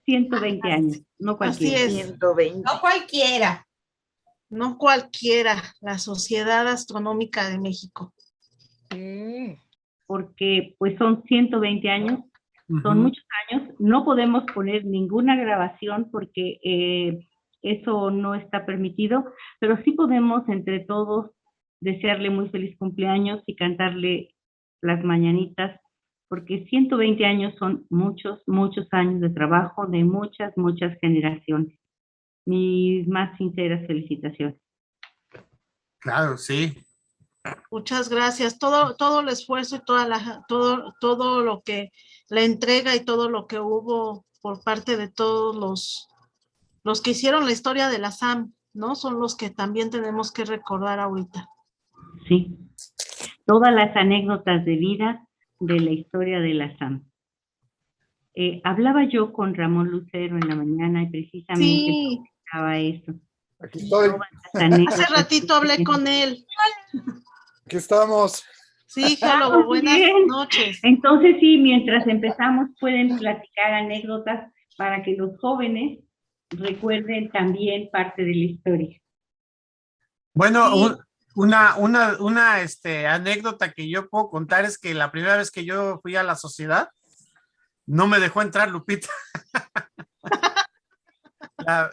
120 años, no Así cualquiera. es. 120. No cualquiera. No cualquiera, la Sociedad Astronómica de México. Porque pues son 120 años, son muchos años, no podemos poner ninguna grabación porque eso no está permitido, pero sí podemos entre todos desearle muy feliz cumpleaños y cantarle las mañanitas, porque 120 años son muchos, muchos años de trabajo de muchas, muchas generaciones. Mis más sinceras felicitaciones. Claro, sí. Muchas gracias. Todo el esfuerzo y todo lo que la entrega y todo lo que hubo por parte de todos los que hicieron la historia de la SAM, ¿no? Son los que también tenemos que recordar ahorita. Sí, todas las anécdotas de vida de la historia de la SAM. Hablaba yo con Ramón Lucero en la mañana y precisamente explicaba eso. Aquí estoy. Hace ratito hablé con él. Aquí estamos. Sí, hello, buenas noches. Entonces sí, mientras empezamos pueden platicar anécdotas para que los jóvenes recuerden también parte de la historia. Bueno, sí. Una anécdota que yo puedo contar es que la primera vez que yo fui a la sociedad, no me dejó entrar Lupita.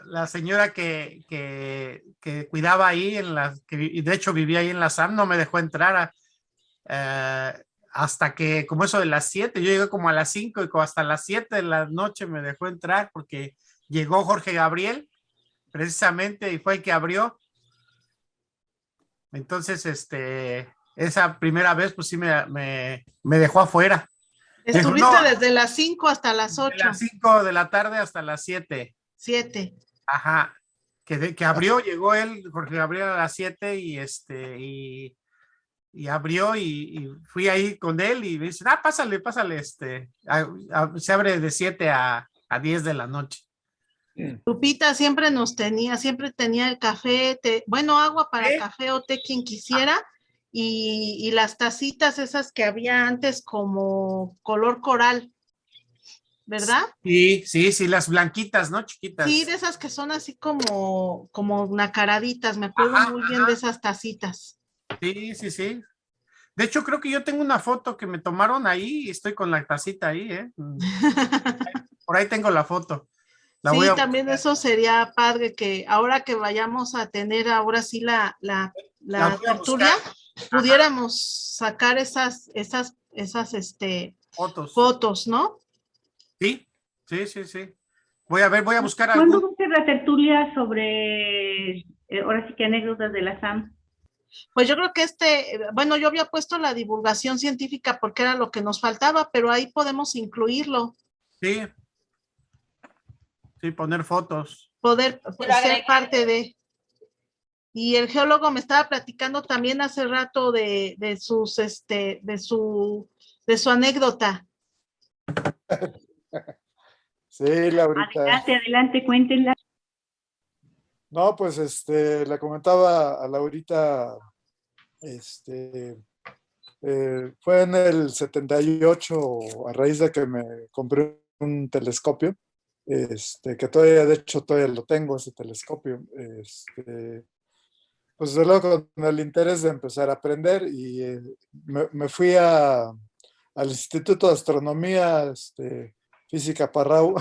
La señora que cuidaba ahí, y de hecho vivía ahí en la SAM, no me dejó entrar hasta que, como eso de las 7, yo llegué como a las 5 y como hasta las 7 de la noche me dejó entrar porque llegó Jorge Gabriel, precisamente, y fue el que abrió. Entonces, esa primera vez, pues sí me dejó afuera. Estuviste dijo, no, desde las 5 hasta las 8. De las 5 de la tarde hasta las 7. 7. Ajá. Que abrió, llegó él, Jorge Gabriel, a las 7 y abrió y fui ahí con él y me dicen, pásale, se abre de 7 a 10 de la noche. Lupita siempre tenía el café, agua para café o té, quien quisiera, y las tacitas esas que había antes como color coral, ¿verdad? Sí, las blanquitas, ¿no? Chiquitas. Sí, de esas que son así como nacaraditas, me acuerdo muy bien de esas tacitas. Sí. De hecho, creo que yo tengo una foto que me tomaron ahí y estoy con la tacita ahí, ¿eh? Por ahí tengo la foto. Sí, también eso sería padre que ahora que vayamos a tener ahora sí la tertulia, pudiéramos sacar esas fotos, ¿no? Sí. Voy a buscar ¿Cuándo va a ser la tertulia sobre, ahora sí que anécdotas de la SAM? Pues yo creo que yo había puesto la divulgación científica porque era lo que nos faltaba, pero ahí podemos incluirlo. Sí, poner fotos. Poder ser parte de. Y el geólogo me estaba platicando también hace rato de su anécdota. Sí, Laurita. Adelante, cuéntenla. No, pues le comentaba a Laurita, fue en el 78 a raíz de que me compré un telescopio, que todavía lo tengo, ese telescopio, pues desde luego con el interés de empezar a aprender y me fui al Instituto de Astronomía, Física Parrau,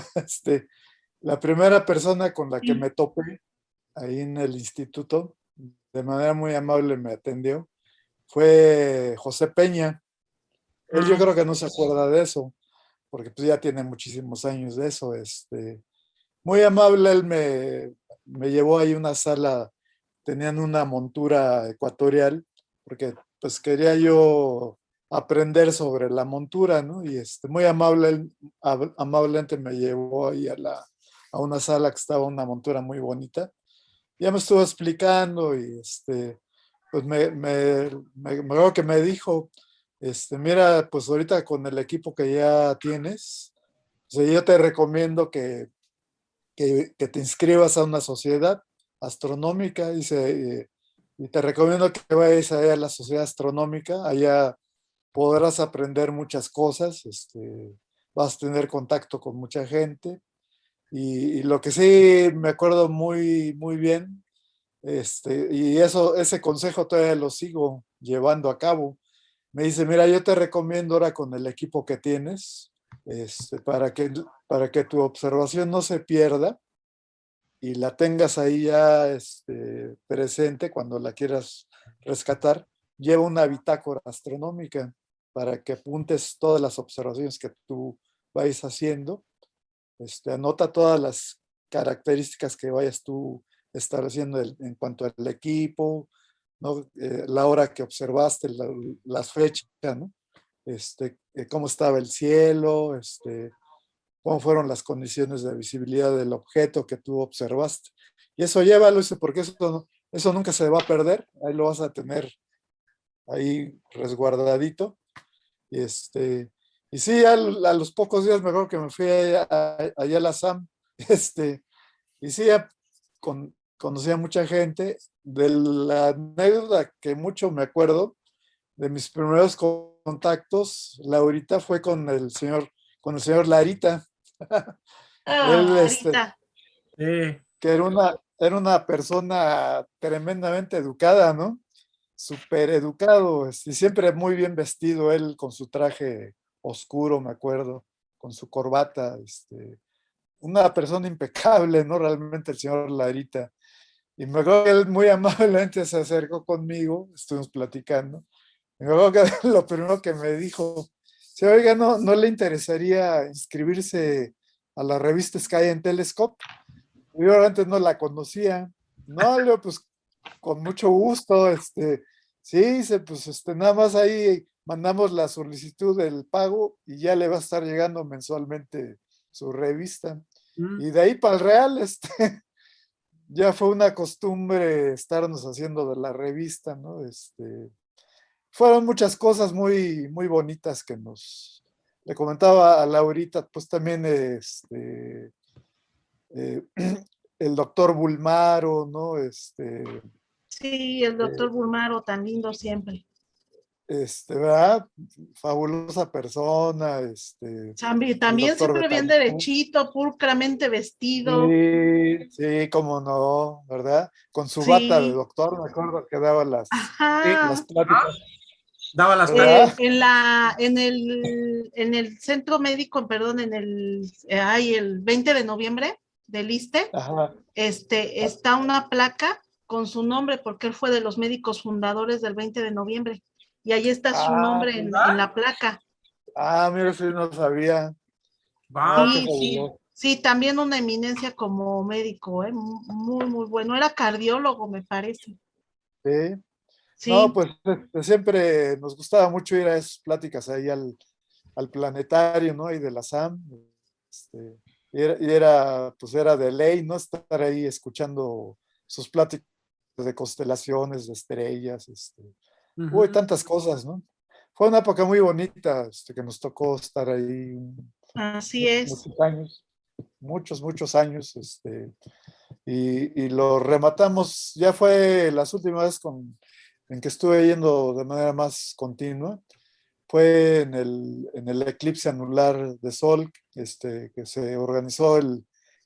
la primera persona con la que me topé ahí en el instituto, de manera muy amable me atendió, fue José Peña. Él yo creo que no se acuerda de eso, porque pues ya tiene muchísimos años de eso. Muy amable, él me llevó ahí a una sala, tenían una montura ecuatorial, porque pues quería yo aprender sobre la montura, ¿no? Y muy amablemente me llevó ahí a una sala que estaba una montura muy bonita. Ya me estuvo explicando y pues creo que me dijo, mira, pues ahorita con el equipo que ya tienes, yo te recomiendo que te inscribas a una sociedad astronómica, dice, y te recomiendo que vayas a la sociedad astronómica, allá podrás aprender muchas cosas, vas a tener contacto con mucha gente, Y lo que sí me acuerdo muy, muy bien, y ese consejo todavía lo sigo llevando a cabo. Me dice, mira, yo te recomiendo ahora con el equipo que tienes, para que tu observación no se pierda y la tengas ahí ya presente cuando la quieras rescatar, lleva una bitácora astronómica para que apuntes todas las observaciones que tú vayas haciendo. Anota todas las características que vayas tú estableciendo en cuanto al equipo, ¿no? La hora que observaste, las fechas, ¿no? Cómo estaba el cielo, cómo fueron las condiciones de visibilidad del objeto que tú observaste. Y eso llévalo, porque eso nunca se va a perder, ahí lo vas a tener ahí resguardadito. Y sí, a los pocos días mejor que me fui allá a la SAM, y sí, ya conocí a mucha gente. De la anécdota que mucho me acuerdo, de mis primeros contactos, Laurita, fue con el señor Larita. Él, Ahorita. Sí. que era una persona tremendamente educada, ¿no? Súper educado, y siempre muy bien vestido, él con su traje oscuro, me acuerdo, con su corbata, una persona impecable, ¿no? Realmente el señor Larita. Y me acuerdo que él muy amablemente se acercó conmigo, estuvimos platicando, y me acuerdo que lo primero que me dijo, si oiga, ¿no le interesaría inscribirse a la revista Sky and Telescope? Yo antes no la conocía. No, Leo, pues con mucho gusto, sí, pues nada más ahí mandamos la solicitud del pago y ya le va a estar llegando mensualmente su revista. Y de ahí para el Real, ya fue una costumbre estarnos haciendo de la revista, ¿no? Fueron muchas cosas muy, muy bonitas que le comentaba a Laurita, pues también, eh, el doctor Bulmaro, ¿no? Sí, el doctor Bulmaro, tan lindo siempre. ¿Verdad? Fabulosa persona, el También doctor siempre bien Betancourt. derechito, pulcramente vestido. Sí, sí, cómo no, ¿verdad? Con su bata de Sí, doctor, me acuerdo que daba las ajá. pláticas, Daba las ¿verdad? clases. En el centro médico, perdón, el 20 de noviembre del ISSSTE, Ajá. está una placa con su nombre, porque él fue de los médicos fundadores del 20 de noviembre. Y ahí está su Ah, nombre en la placa. mira, sí, no sabía. No, qué Va. Sí, sí, fabuloso. sí, también una eminencia como médico, ¿eh? Muy, muy bueno. Era cardiólogo, me parece. Sí. No, Sí, pues siempre nos gustaba mucho ir a esas pláticas ahí al planetario, ¿no? Y de la SAM. Pues era de ley, ¿no? Estar ahí escuchando sus pláticas de constelaciones, de estrellas, uy, tantas cosas, ¿no? Fue una época muy bonita, que nos tocó estar ahí así es. muchos años, muchos, muchos años, y lo rematamos, ya fue las últimas veces en que estuve yendo de manera más continua, fue en el eclipse anular de Sol, que se organizó el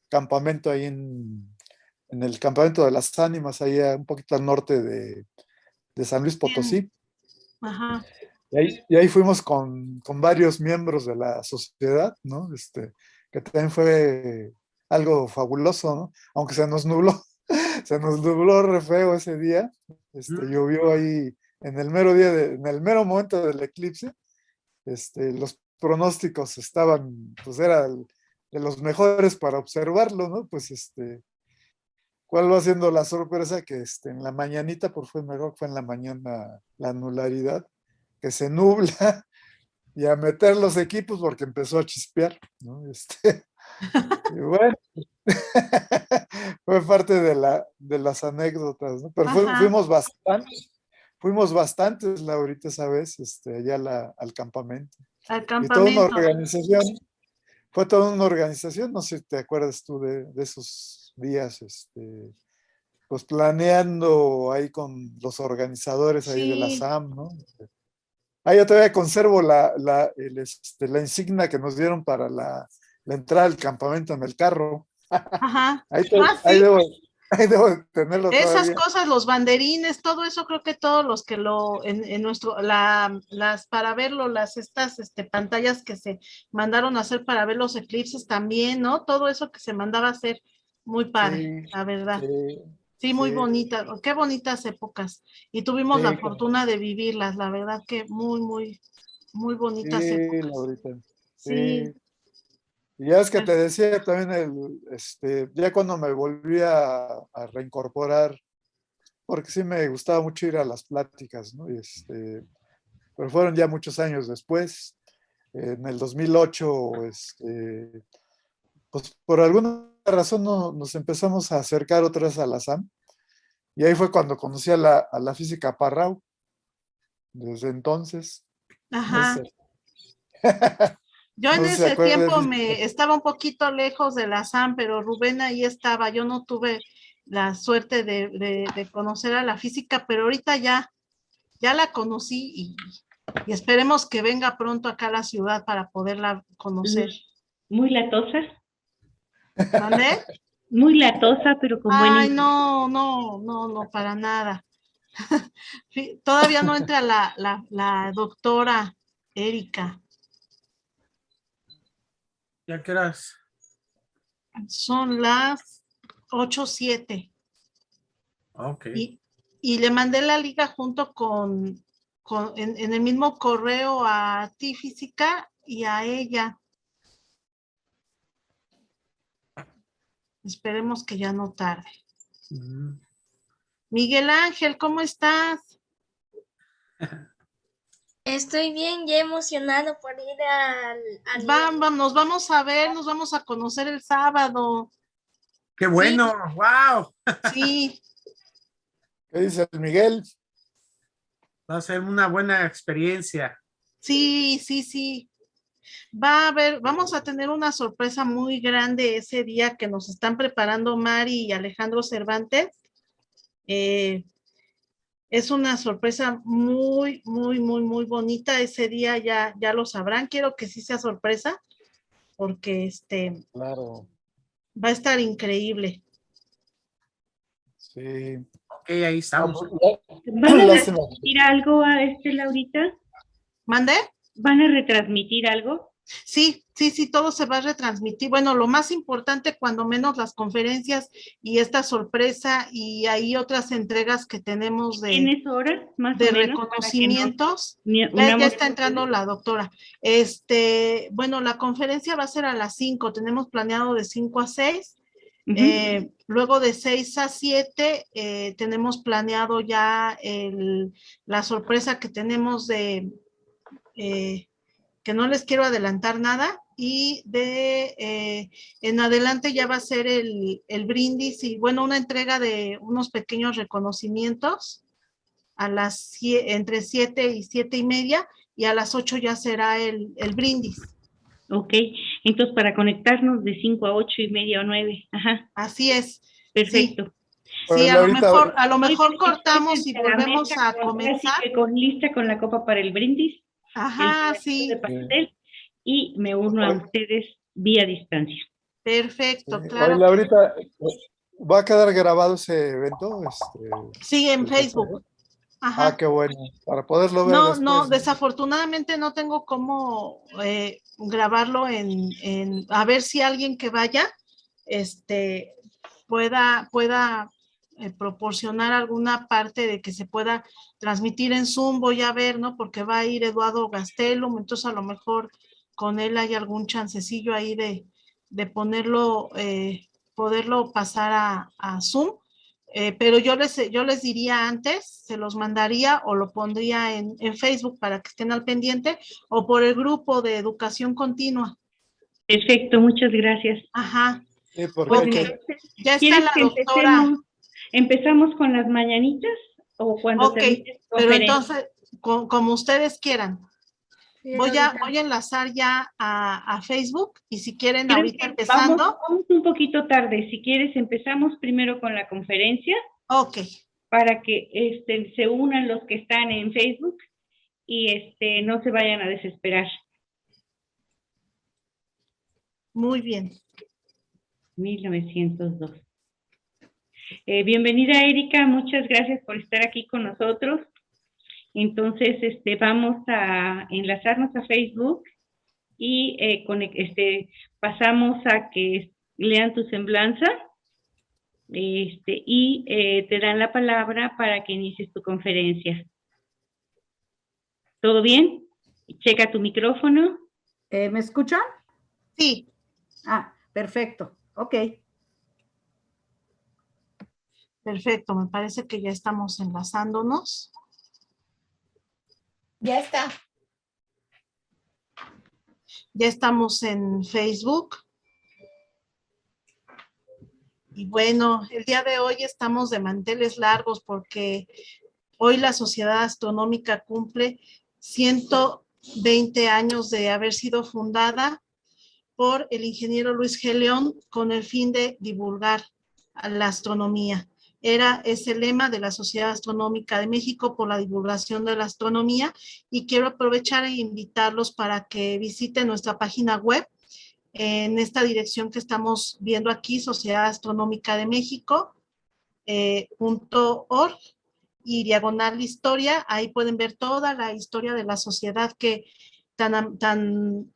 campamento ahí en el campamento de las ánimas, ahí un poquito al norte de San Luis Bien. Potosí. Ajá. Y ahí fuimos con varios miembros de la sociedad, ¿no? Que también fue algo fabuloso, ¿no? Aunque se nos nubló re feo ese día, llovió ahí en el mero día, en el mero momento del eclipse, los pronósticos estaban, pues era de los mejores para observarlo, ¿no? Pues ¿cuál va siendo la sorpresa? Que en la mañanita, por fue mejor, fue en la mañana la anularidad, que se nubla y a meter los equipos porque empezó a chispear, ¿no? Y bueno, fue parte de las anécdotas, ¿no? Pero Ajá. fuimos bastantes, Laurita, esa vez, allá al campamento. Al Y toda una campamento. organización, fue toda una organización, no sé si te acuerdas tú de esos días, pues planeando ahí con los organizadores ahí de la Sí, SAM, ¿no? Yo todavía conservo la insignia que nos dieron para la entrada al campamento en el carro. Ajá. Ahí, Sí. ahí debo de tenerlo Esas todavía. cosas, los banderines, todo eso, creo que todos los que en nuestro, las para verlo, estas pantallas que se mandaron a hacer para ver los eclipses también, ¿no? Todo eso que se mandaba a hacer, muy padre, Sí, la verdad. sí, Sí, muy sí, bonita, qué bonitas épocas. Y tuvimos la sí, fortuna de vivirlas, la verdad que muy bonitas sí, épocas. Laurita. Sí, Sí. Y ya es que te decía también, ya cuando me volví a reincorporar, porque sí me gustaba mucho ir a las pláticas, ¿no? Pero fueron ya muchos años después, en el 2008, pues por alguna razón nos empezamos a acercar otra vez a la SAM, y ahí fue cuando conocí a la física Parrau, desde entonces, no ajá. sé, Yo en no sé si se ese acuerda de tiempo física. me estaba un poquito lejos de la SAM, pero Rubén ahí estaba. Yo no tuve la suerte de conocer a la física, pero ahorita ya la conocí y esperemos que venga pronto acá a la ciudad para poderla conocer. Muy latosa, ¿Vale? muy latosa, pero con buen Ay, inglés. no, para nada. Todavía no entra la doctora Erika. ¿Ya qué horas? Son las 8:07. Ok. Y le mandé la liga junto en el mismo correo a ti, física, y a ella. Esperemos que ya no tarde. Mm. Miguel Ángel, ¿cómo estás? Estoy bien, ya emocionado por ir al Vamos, nos vamos a ver, nos vamos a conocer el sábado. ¡Qué Sí, bueno! ¡Wow! sí, ¿Qué dice el Miguel? Va a ser una buena experiencia. sí. Va a haber, vamos a tener una sorpresa muy grande ese día que nos están preparando Mari y Alejandro Cervantes. Eh, Es una sorpresa muy bonita. Ese día ya lo sabrán. Quiero que sí sea sorpresa porque Claro, va a estar increíble. sí. Ok, ahí Ah, estamos. pues, ¿Van a lástima. retransmitir algo a Laurita? ¿Mande? ¿Van a retransmitir algo? Sí, todo se va a retransmitir. Bueno, lo más importante, cuando menos las conferencias y esta sorpresa y hay otras entregas que tenemos ¿Tienes horas, más o de menos, para que nos reconocimientos. Ya unamos? está entrando la doctora. Bueno, la conferencia va a ser a las 5, tenemos planeado de 5 a 6. Luego de 6 a 7 tenemos planeado ya la sorpresa que tenemos que no les quiero adelantar nada, y en adelante ya va a ser el brindis y bueno, una entrega de unos pequeños reconocimientos entre 7 y 7:30, y a las 8 ya será el brindis. Ok, entonces para conectarnos de 5 a 8:30 o 9. Ajá, Así es, sí. perfecto. Sí, Bueno, ahorita, a lo Estoy mejor cortamos y frente a la volvemos mesa, a así comenzar. que lista con la copa para el brindis, el Ajá, pedacito de sí, pastel, y me uno a ustedes vía distancia. perfecto, oye, claro que ahorita va a quedar grabado ese evento, sí, en el Facebook. festejo. Ah, Ajá. qué bueno, para poderlo ver No, después, ¿no? desafortunadamente no tengo cómo grabarlo a ver si alguien que vaya, pueda proporcionar alguna parte de que se pueda transmitir en Zoom. Voy a ver, ¿no? Porque va a ir Eduardo Gastelum, entonces a lo mejor con él hay algún chancecillo ahí de poderlo pasar a Zoom. Pero yo les diría antes, se los mandaría o lo pondría en Facebook para que estén al pendiente, o por el grupo de educación continua. Perfecto, muchas gracias. Ajá, Sí, Pues porque entonces, ya está ¿quieres la que doctora. empezamos con las mañanitas o cuando Ok, termine tu pero conferencia? entonces, como ustedes quieran. Voy a enlazar ya a Facebook, y si quieren Creo ahorita que vamos empezando. un poquito tarde. Si quieres, empezamos primero con la conferencia Ok, para que se unan los que están en Facebook y no se vayan a desesperar. muy bien. 1902. Bienvenida, Erika, muchas gracias por estar aquí con nosotros. Entonces, vamos a enlazarnos a Facebook y pasamos a que lean tu semblanza y te dan la palabra para que inicies tu conferencia. ¿Todo bien? Checa tu micrófono. ¿Me escuchan? Sí. Ah, perfecto. Ok. Perfecto, me parece que ya estamos enlazándonos. Ya está. Ya estamos en Facebook. Y bueno, el día de hoy estamos de manteles largos porque hoy la Sociedad Astronómica cumple 120 años de haber sido fundada por el ingeniero Luis G. León con el fin de divulgar la astronomía. Es el lema de la Sociedad Astronómica de México por la divulgación de la astronomía, y quiero aprovechar e invitarlos para que visiten nuestra página web en esta dirección que estamos viendo aquí, Sociedad Astronómica de México, .org y diagonal historia. Ahí pueden ver toda la historia de la sociedad que tan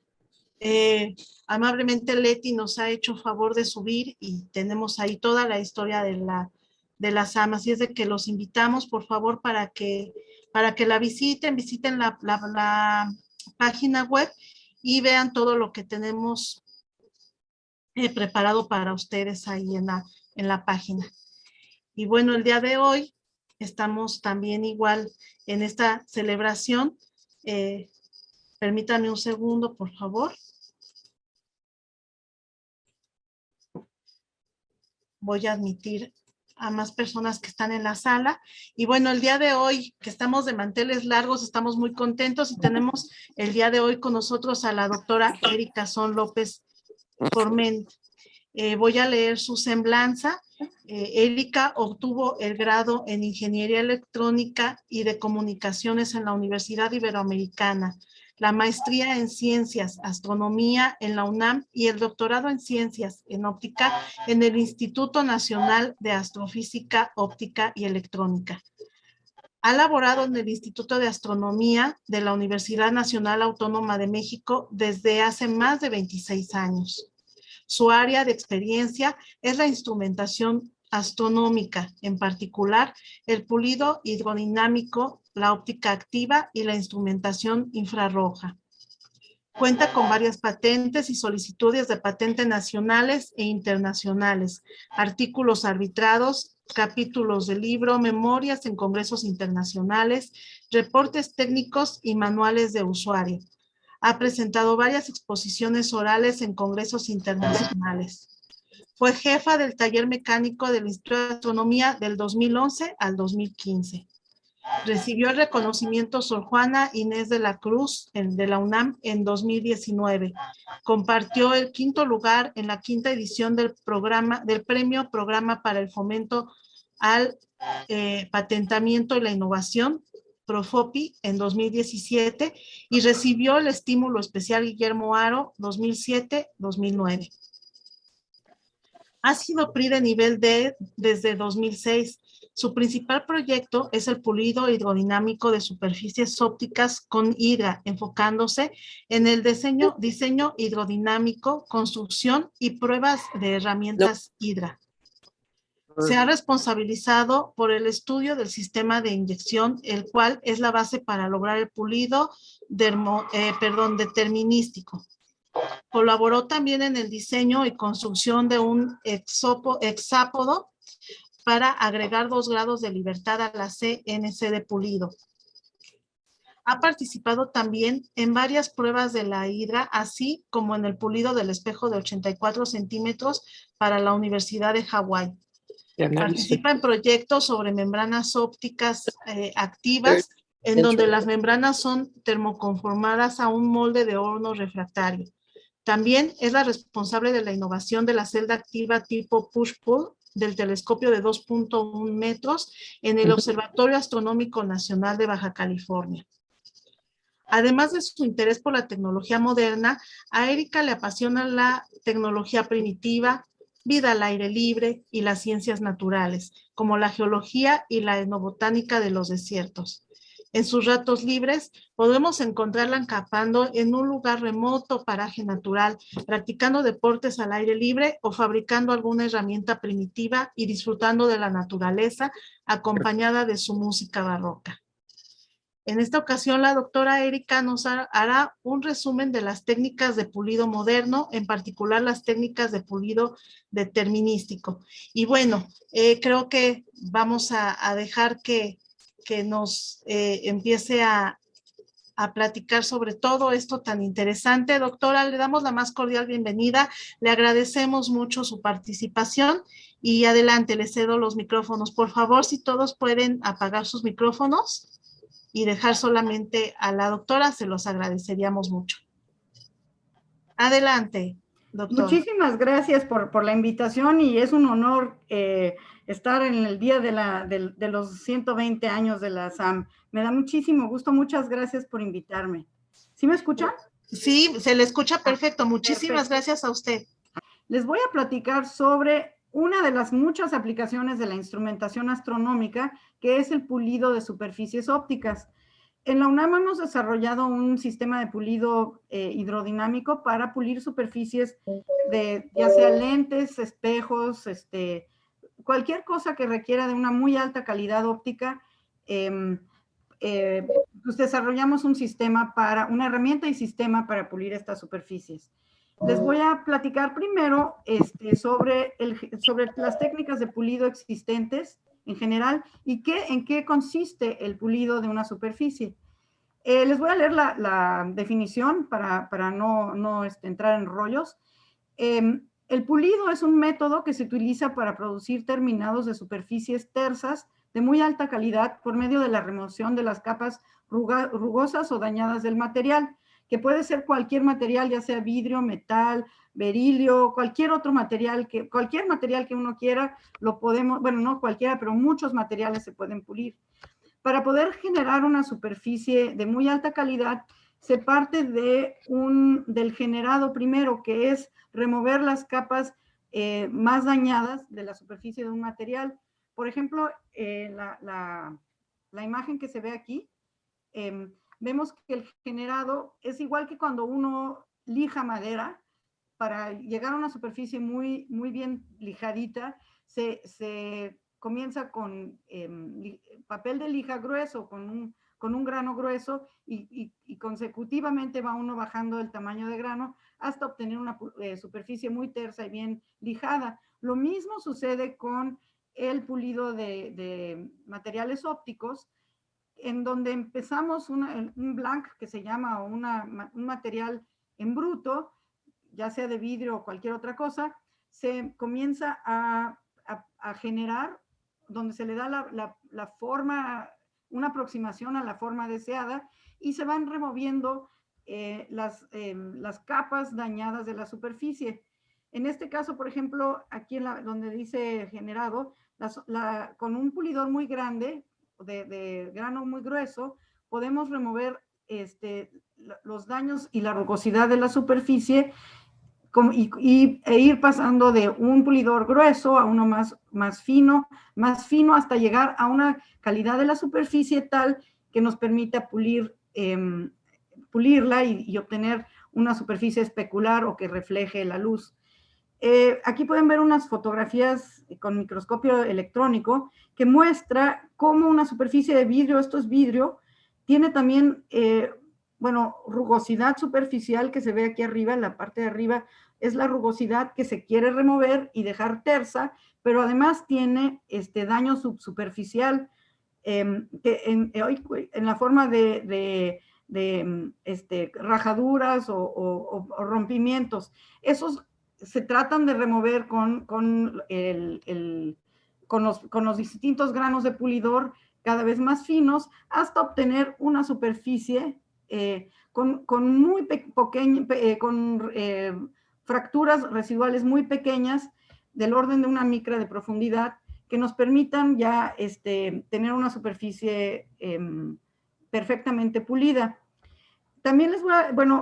amablemente Leti nos ha hecho favor de subir, y tenemos ahí toda la historia de las amas. Y es de que los invitamos, por favor, para que la visiten la página web y vean todo lo que tenemos preparado para ustedes ahí en la página. Y bueno, el día de hoy estamos también igual en esta celebración. Permítanme un segundo, por favor. Voy a admitir a más personas que están en la sala. Y bueno, el día de hoy, que estamos de manteles largos, estamos muy contentos y tenemos el día de hoy con nosotros a la doctora Erika Son López Forment. Voy a leer su semblanza. Erika obtuvo el grado en Ingeniería Electrónica y de Comunicaciones en la Universidad Iberoamericana, la maestría en Ciencias, Astronomía en la UNAM y el doctorado en Ciencias en Óptica en el Instituto Nacional de Astrofísica, Óptica y Electrónica. Ha laborado en el Instituto de Astronomía de la Universidad Nacional Autónoma de México desde hace más de 26 años. Su área de experiencia es la instrumentación astronómica, en particular el pulido hidrodinámico, la óptica activa y la instrumentación infrarroja. Cuenta con varias patentes y solicitudes de patente nacionales e internacionales, artículos arbitrados, capítulos de libro, memorias en congresos internacionales, reportes técnicos y manuales de usuario. Ha presentado varias exposiciones orales en congresos internacionales. Fue jefa del taller mecánico del Instituto de Astronomía del 2011 al 2015. Recibió el reconocimiento Sor Juana Inés de la Cruz de la UNAM en 2019. Compartió el 5º lugar en la 5ª edición del Premio Programa para el Fomento al Patentamiento y la Innovación, Profopi, en 2017, y recibió el Estímulo Especial Guillermo Haro 2007-2009. Ha sido PRI de nivel D desde 2006. Su principal proyecto es el pulido hidrodinámico de superficies ópticas con hidra, enfocándose en el diseño hidrodinámico, construcción y pruebas de herramientas hidra. Se ha responsabilizado por el estudio del sistema de inyección, el cual es la base para lograr el pulido determinístico. Colaboró también en el diseño y construcción de un hexápodo para agregar 2 grados de libertad a la CNC de pulido. Ha participado también en varias pruebas de la hidra, así como en el pulido del espejo de 84 centímetros para la Universidad de Hawái. Participa en proyectos sobre membranas ópticas activas, en donde las membranas son termoconformadas a un molde de horno refractario. También es la responsable de la innovación de la celda activa tipo push-pull del telescopio de 2.1 metros en el Observatorio Astronómico Nacional de Baja California. Además de su interés por la tecnología moderna, a Erika le apasiona la tecnología primitiva, vida al aire libre y las ciencias naturales, como la geología y la etnobotánica de los desiertos. En sus ratos libres podemos encontrarla acampando en un lugar remoto, paraje natural, practicando deportes al aire libre o fabricando alguna herramienta primitiva y disfrutando de la naturaleza acompañada de su música barroca. En esta ocasión, la doctora Erika nos hará un resumen de las técnicas de pulido moderno, en particular las técnicas de pulido determinístico. Y bueno, creo que vamos a dejar que nos empiece a platicar sobre todo esto tan interesante. Doctora, le damos la más cordial bienvenida, le agradecemos mucho su participación y adelante, le cedo los micrófonos. Por favor, si todos pueden apagar sus micrófonos y dejar solamente a la doctora, se los agradeceríamos mucho. Adelante, doctora. Muchísimas gracias por la invitación y es un honor estar en el día de los 120 años de la SAM. Me da muchísimo gusto, muchas gracias por invitarme. ¿Sí me escuchan? Sí, se le escucha perfecto. Muchísimas gracias a usted. Les voy a platicar sobre una de las muchas aplicaciones de la instrumentación astronómica, que es el pulido de superficies ópticas. En la UNAM hemos desarrollado un sistema de pulido hidrodinámico para pulir superficies de ya sea lentes, espejos, cualquier cosa que requiera de una muy alta calidad óptica. Pues desarrollamos un sistema una herramienta y sistema para pulir estas superficies. Les voy a platicar primero sobre las técnicas de pulido existentes en general y en qué consiste el pulido de una superficie. Les voy a leer la definición para no entrar en rollos. El pulido es un método que se utiliza para producir terminados de superficies tersas de muy alta calidad por medio de la remoción de las capas rugosas o dañadas del material, que puede ser cualquier material, ya sea vidrio, metal, berilio, cualquier otro material, cualquier material que uno quiera, lo podemos, bueno, no cualquiera, pero muchos materiales se pueden pulir. Para poder generar una superficie de muy alta calidad, se parte del generado primero, que es remover las capas más dañadas de la superficie de un material. Por ejemplo, la imagen que se ve aquí, vemos que el generado es igual que cuando uno lija madera. Para llegar a una superficie muy, muy bien lijadita, se comienza con papel de lija grueso, con un grano grueso, y consecutivamente va uno bajando el tamaño de grano hasta obtener una superficie muy tersa y bien lijada. Lo mismo sucede con el pulido de materiales ópticos, en donde empezamos un blank que se llama, o un material en bruto, ya sea de vidrio o cualquier otra cosa, se comienza a generar, donde se le da la forma, una aproximación a la forma deseada, y se van removiendo las capas dañadas de la superficie. En este caso, por ejemplo, aquí donde dice generado, con un pulidor muy grande, de grano muy grueso, podemos remover los daños y la rugosidad de la superficie e ir pasando de un pulidor grueso a uno más fino hasta llegar a una calidad de la superficie tal que nos permita pulirla y obtener una superficie especular o que refleje la luz. Aquí pueden ver unas fotografías con microscopio electrónico que muestra cómo una superficie de vidrio, esto es vidrio, tiene también, rugosidad superficial que se ve aquí arriba, en la parte de arriba es la rugosidad que se quiere remover y dejar tersa, pero además tiene daño superficial en la forma de rajaduras o rompimientos. Esos se tratan de remover con los distintos granos de pulidor cada vez más finos hasta obtener una superficie con fracturas residuales muy pequeñas del orden de una micra de profundidad que nos permitan ya tener una superficie perfectamente pulida. También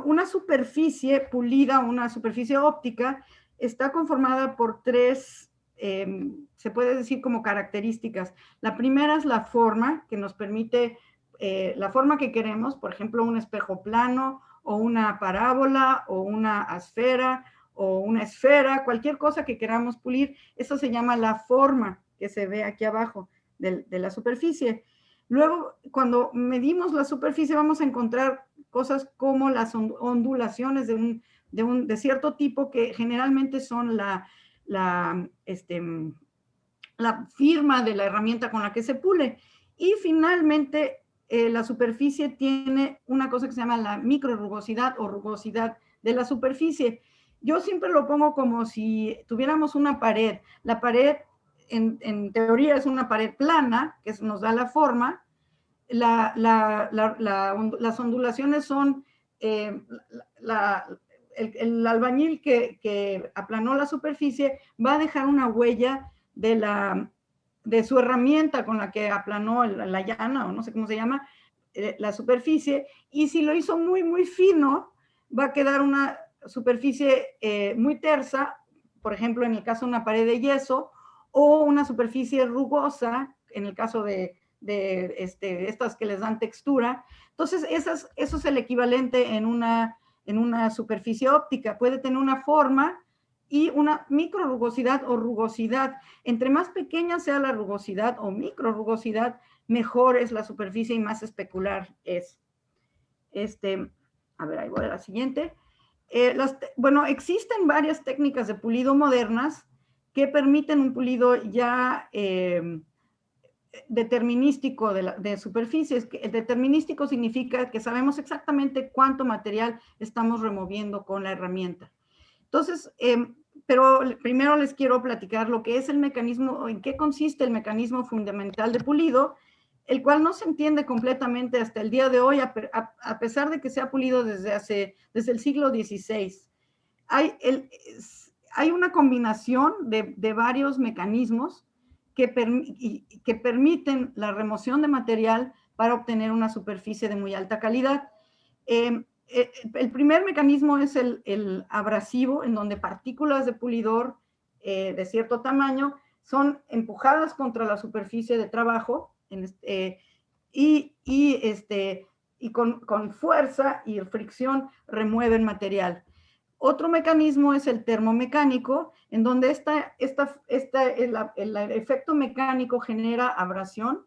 una superficie pulida, una superficie óptica, está conformada por tres, se puede decir como características. La primera es la forma, que nos permite, la forma que queremos, por ejemplo, un espejo plano, o una parábola, o una esfera, o una esfera, cualquier cosa que queramos pulir, eso se llama la forma que se ve aquí abajo de la superficie. Luego, cuando medimos la superficie, vamos a encontrar cosas como las ondulaciones de cierto tipo, que generalmente son la firma de la herramienta con la que se pule. Y finalmente, la superficie tiene una cosa que se llama la microrugosidad o rugosidad de la superficie. Yo siempre lo pongo como si tuviéramos una pared. La pared, en teoría, es una pared plana, que nos da la forma. Las ondulaciones son el albañil que aplanó la superficie va a dejar una huella de su herramienta con la que aplanó la llana, o no sé cómo se llama, la superficie, y si lo hizo muy, muy fino, va a quedar una superficie muy tersa, por ejemplo, en el caso de una pared de yeso, o una superficie rugosa, en el caso de estas que les dan textura. Entonces, eso es el equivalente en una superficie óptica. Puede tener una forma y una microrugosidad o rugosidad. Entre más pequeña sea la rugosidad o microrugosidad, mejor es la superficie y más especular es. A ver, ahí voy a la siguiente. Bueno, existen varias técnicas de pulido modernas que permiten un pulido ya determinístico de superficies. El determinístico significa que sabemos exactamente cuánto material estamos removiendo con la herramienta. Entonces, pero primero les quiero platicar lo que es el mecanismo, en qué consiste el mecanismo fundamental de pulido, el cual no se entiende completamente hasta el día de hoy, a pesar de que se ha pulido desde el siglo XVI. Hay una combinación de varios mecanismos que permiten la remoción de material para obtener una superficie de muy alta calidad. El primer mecanismo es el abrasivo, en donde partículas de pulidor de cierto tamaño son empujadas contra la superficie de trabajo y con fuerza y fricción remueven material. Otro mecanismo es el termomecánico, en donde el efecto mecánico genera abrasión,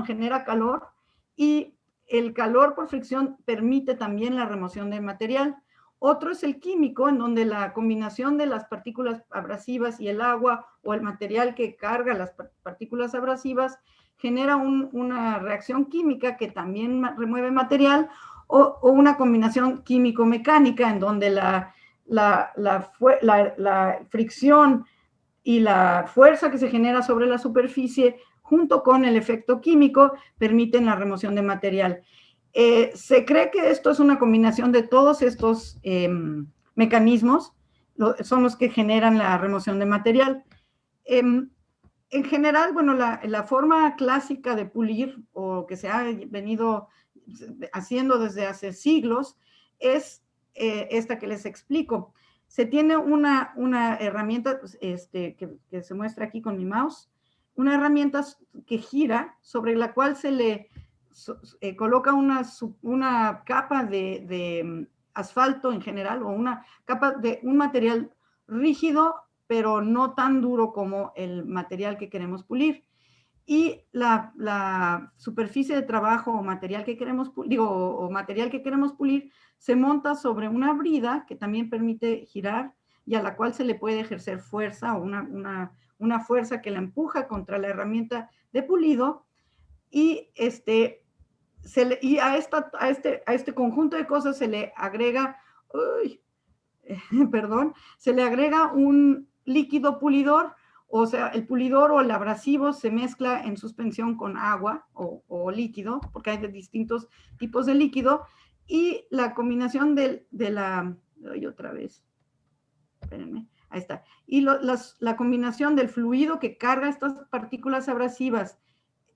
genera calor, y el calor por fricción permite también la remoción del material. Otro es el químico, en donde la combinación de las partículas abrasivas y el agua o el material que carga las partículas abrasivas genera una reacción química que también remueve material, o una combinación químico-mecánica, en donde la fricción y la fuerza que se genera sobre la superficie, junto con el efecto químico, permiten la remoción de material. Se cree que esto es una combinación de todos estos mecanismos, son los que generan la remoción de material. En general, bueno, la forma clásica de pulir, o que se ha venido haciendo desde hace siglos, es esta que les explico. Se tiene una herramienta que se muestra aquí con mi mouse, una herramienta que gira, sobre la cual se le coloca una capa de asfalto en general, o una capa de un material rígido, pero no tan duro como el material que queremos pulir. Y la superficie de trabajo o material que queremos pulir se monta sobre una brida que también permite girar, y a la cual se le puede ejercer fuerza, o una fuerza que la empuja contra la herramienta de pulido, y a este conjunto de cosas se le agrega, se le agrega un líquido pulidor. O sea, el pulidor o el abrasivo se mezcla en suspensión con agua o líquido, porque hay de distintos tipos de líquido, y la combinación ahí está. Y la combinación del fluido que carga estas partículas abrasivas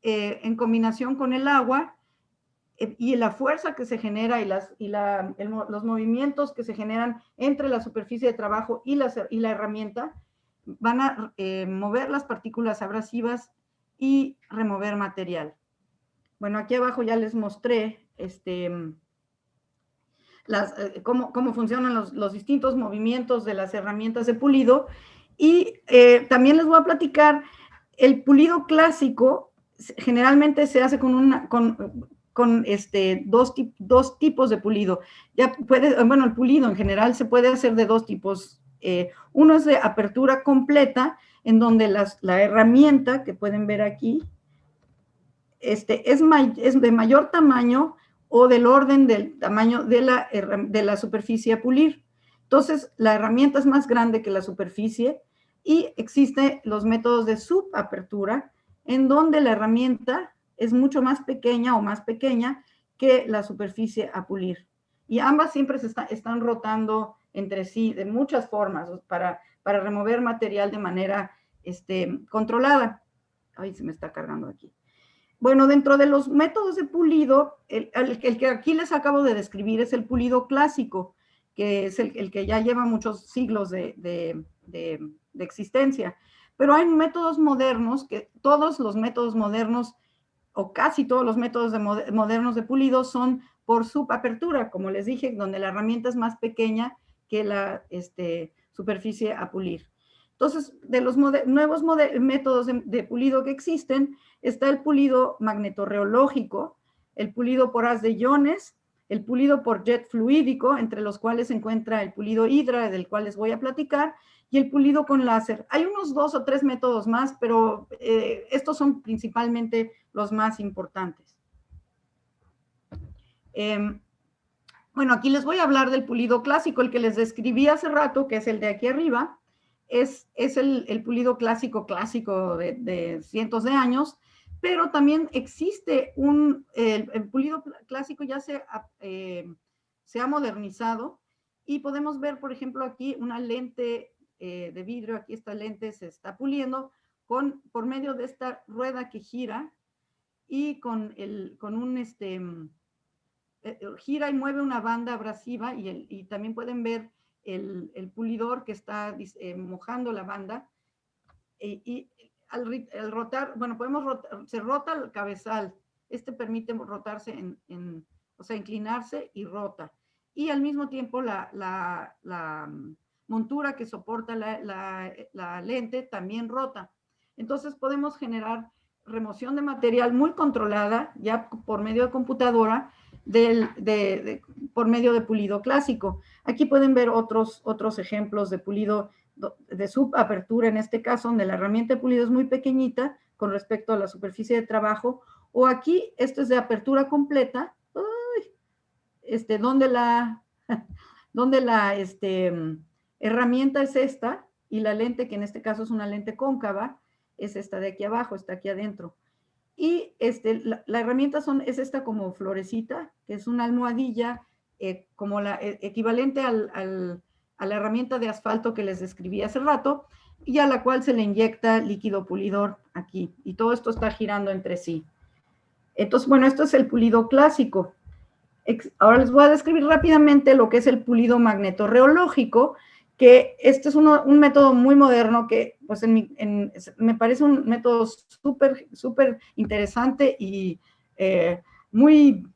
en combinación con el agua y la fuerza que se genera y los movimientos que se generan entre la superficie de trabajo y la herramienta van a mover las partículas abrasivas y remover material. Bueno, aquí abajo ya les mostré cómo funcionan los distintos movimientos de las herramientas de pulido, y también les voy a platicar, el pulido clásico generalmente se hace con dos tipos de pulido. Bueno, el pulido en general se puede hacer de dos tipos. Uno es de apertura completa, en donde la herramienta que pueden ver aquí es de mayor tamaño o del orden del tamaño de la superficie a pulir. Entonces, la herramienta es más grande que la superficie, y existen los métodos de subapertura, en donde la herramienta es mucho más pequeña o más pequeña que la superficie a pulir. Y ambas siempre están rotando entre sí de muchas formas para remover material de manera controlada. Ay, se me está cargando aquí. Bueno, dentro de los métodos de pulido, el que aquí les acabo de describir es el pulido clásico, que es el que ya lleva muchos siglos de existencia. Pero hay métodos modernos, que todos los métodos modernos, o casi todos los métodos modernos de pulido, son por subapertura, como les dije, donde la herramienta es más pequeña que la superficie a pulir. Entonces, de los nuevos métodos de pulido que existen, está el pulido magnetorreológico, el pulido por haz de iones, el pulido por jet fluídico, entre los cuales se encuentra el pulido hidra, del cual les voy a platicar, y el pulido con láser. Hay unos 2 o 3 métodos más, pero estos son principalmente los más importantes. Bueno, aquí les voy a hablar del pulido clásico, el que les describí hace rato, que es el de aquí arriba. Es el pulido clásico de cientos de años, pero también existe el pulido clásico ya se ha modernizado, y podemos ver, por ejemplo, aquí una lente de vidrio. Aquí esta lente se está puliendo por medio de esta rueda que gira, y gira y mueve una banda abrasiva, y también pueden ver el pulidor que está mojando la banda, y al rotar, bueno, se rota el cabezal. Permite rotarse o sea, inclinarse, y rota. Y al mismo tiempo la montura que soporta la lente también rota. Entonces podemos generar remoción de material muy controlada, ya por medio de computadora, por medio de pulido clásico. Aquí pueden ver otros ejemplos de pulido de subapertura, en este caso, donde la herramienta de pulido es muy pequeñita con respecto a la superficie de trabajo, o aquí esto es de apertura completa, donde la herramienta es esta, y la lente, que en este caso es una lente cóncava, es esta de aquí abajo, está aquí adentro. Y la herramienta es esta como florecita, que es una almohadilla, como equivalente a la herramienta de asfalto que les describí hace rato, y a la cual se le inyecta líquido pulidor aquí, y todo esto está girando entre sí. Entonces, bueno, esto es el pulido clásico. Ahora les voy a describir rápidamente lo que es el pulido magnetorreológico, que este es un método muy moderno, que pues me parece un método súper interesante y muy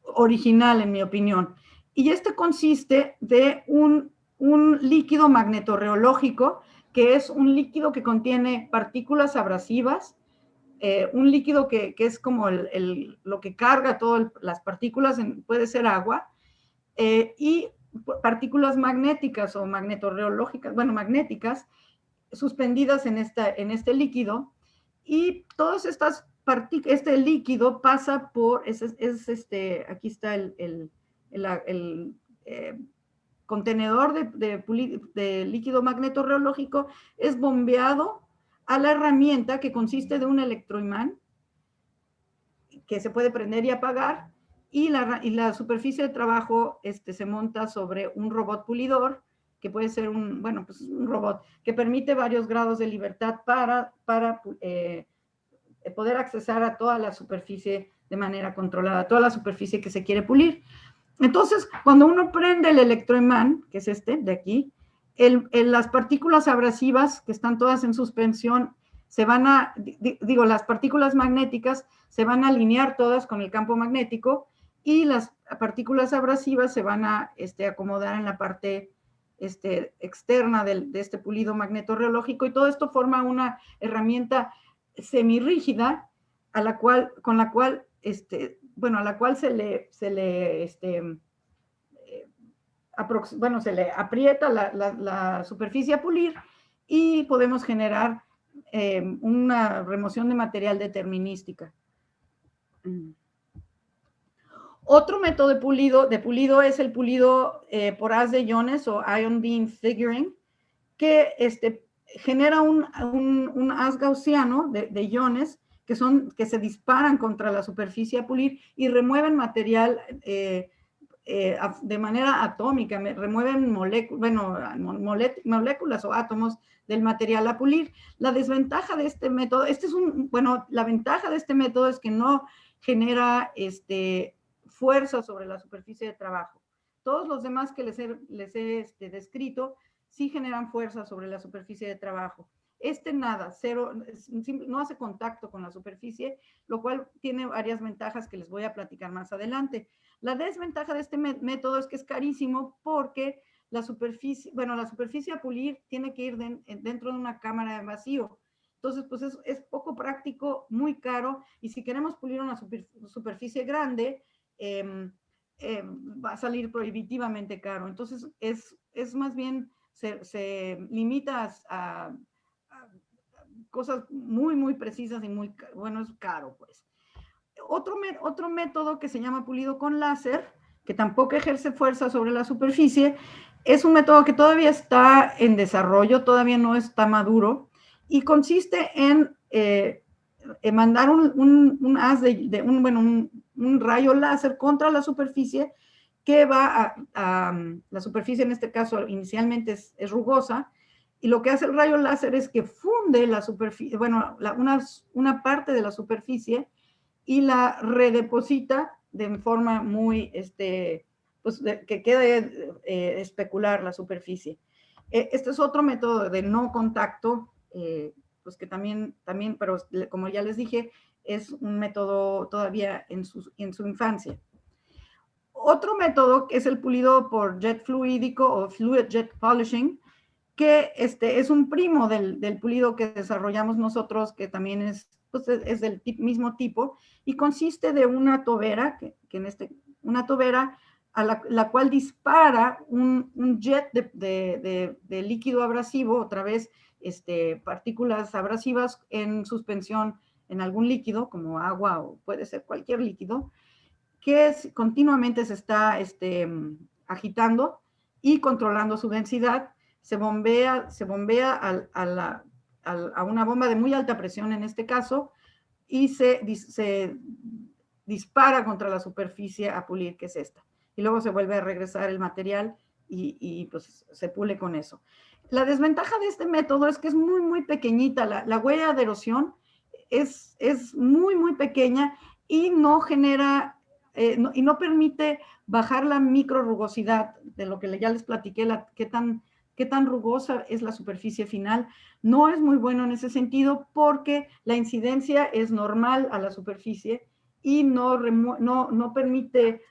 original, en mi opinión. Y consiste de un líquido magnetorreológico, que es un líquido que contiene partículas abrasivas, un líquido que es como lo que carga todas las partículas, puede ser agua, y partículas magnéticas o magnetorreológicas, bueno, magnéticas, suspendidas en este líquido, y todas estas partículas, este líquido pasa por, aquí está el contenedor de líquido magnetorreológico, es bombeado a la herramienta, que consiste de un electroimán que se puede prender y apagar, y la superficie de trabajo se monta sobre un robot pulidor, que puede ser un robot que permite varios grados de libertad para poder accesar a toda la superficie de manera controlada, toda la superficie que se quiere pulir. Entonces, cuando uno prende el electroimán, que es este de aquí, las partículas abrasivas que están todas en suspensión se van a, las partículas magnéticas se van a alinear todas con el campo magnético y las partículas abrasivas se van a acomodar en la parte externa de este pulido magnetorreológico, y todo esto forma una herramienta semirrígida con la cual se le aprieta la superficie a pulir y podemos generar una remoción de material determinística. Otro método de pulido es el pulido por haz de iones o ion beam figuring, que genera un haz gaussiano de iones que se disparan contra la superficie a pulir y remueven material de manera atómica, remueven moléculas o átomos del material a pulir. La desventaja de este método, la ventaja de este método es que no genera fuerza sobre la superficie de trabajo. Todos los demás que les he descrito sí generan fuerza sobre la superficie de trabajo. Nada, cero, no hace contacto con la superficie, lo cual tiene varias ventajas que les voy a platicar más adelante. La desventaja de este método es que es carísimo porque la superficie a pulir tiene que ir dentro de una cámara de vacío. Entonces, pues es poco práctico, muy caro, y si queremos pulir una superficie grande, va a salir prohibitivamente caro. Entonces, es más bien, se limita a cosas muy, muy precisas y muy, es caro, pues. Otro método que se llama pulido con láser, que tampoco ejerce fuerza sobre la superficie, es un método que todavía está en desarrollo, todavía no está maduro, y consiste en mandar un haz un rayo láser contra la superficie que va la superficie en este caso inicialmente es rugosa, y lo que hace el rayo láser es que funde la superficie, una parte de la superficie y la redeposita de forma muy, que quede especular la superficie. Este es otro método de no contacto, pues que también, pero como ya les dije, es un método todavía en su infancia. Otro método que es el pulido por jet fluídico o fluid jet polishing, que es un primo del pulido que desarrollamos nosotros, que también es del mismo tipo, y consiste de una tobera, una tobera a la cual dispara un jet de líquido abrasivo, otra vez partículas abrasivas en suspensión en algún líquido, como agua o puede ser cualquier líquido, que continuamente se está agitando y controlando su densidad. Se bombea a una bomba de muy alta presión en este caso, y se dispara contra la superficie a pulir, que es esta. Y luego se vuelve a regresar el material y pues se pule con eso. La desventaja de este método es que es muy, muy pequeñita. La huella de erosión es muy, muy pequeña y no genera, y no permite bajar la microrugosidad de lo que ya les platiqué, qué tan rugosa es la superficie final. No es muy bueno en ese sentido porque la incidencia es normal a la superficie y no permite,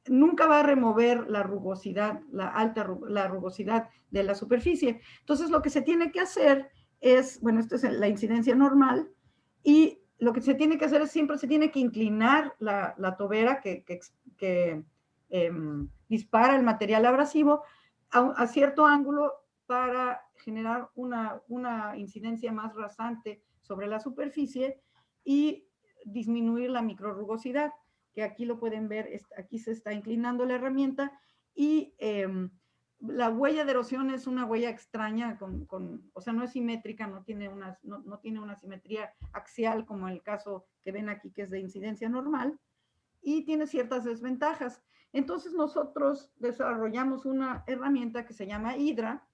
nunca va a remover la rugosidad, la rugosidad de la superficie. Entonces, lo que se tiene que hacer es, esta es la incidencia normal, y lo que se tiene que hacer es siempre se tiene que inclinar la tobera que dispara el material abrasivo a cierto ángulo para generar una incidencia más rasante sobre la superficie y disminuir la microrugosidad, que aquí lo pueden ver, aquí se está inclinando la herramienta, y la huella de erosión es una huella extraña, o sea, no es simétrica, no tiene una simetría axial como el caso que ven aquí, que es de incidencia normal, y tiene ciertas desventajas. Entonces nosotros desarrollamos una herramienta que se llama Hydra,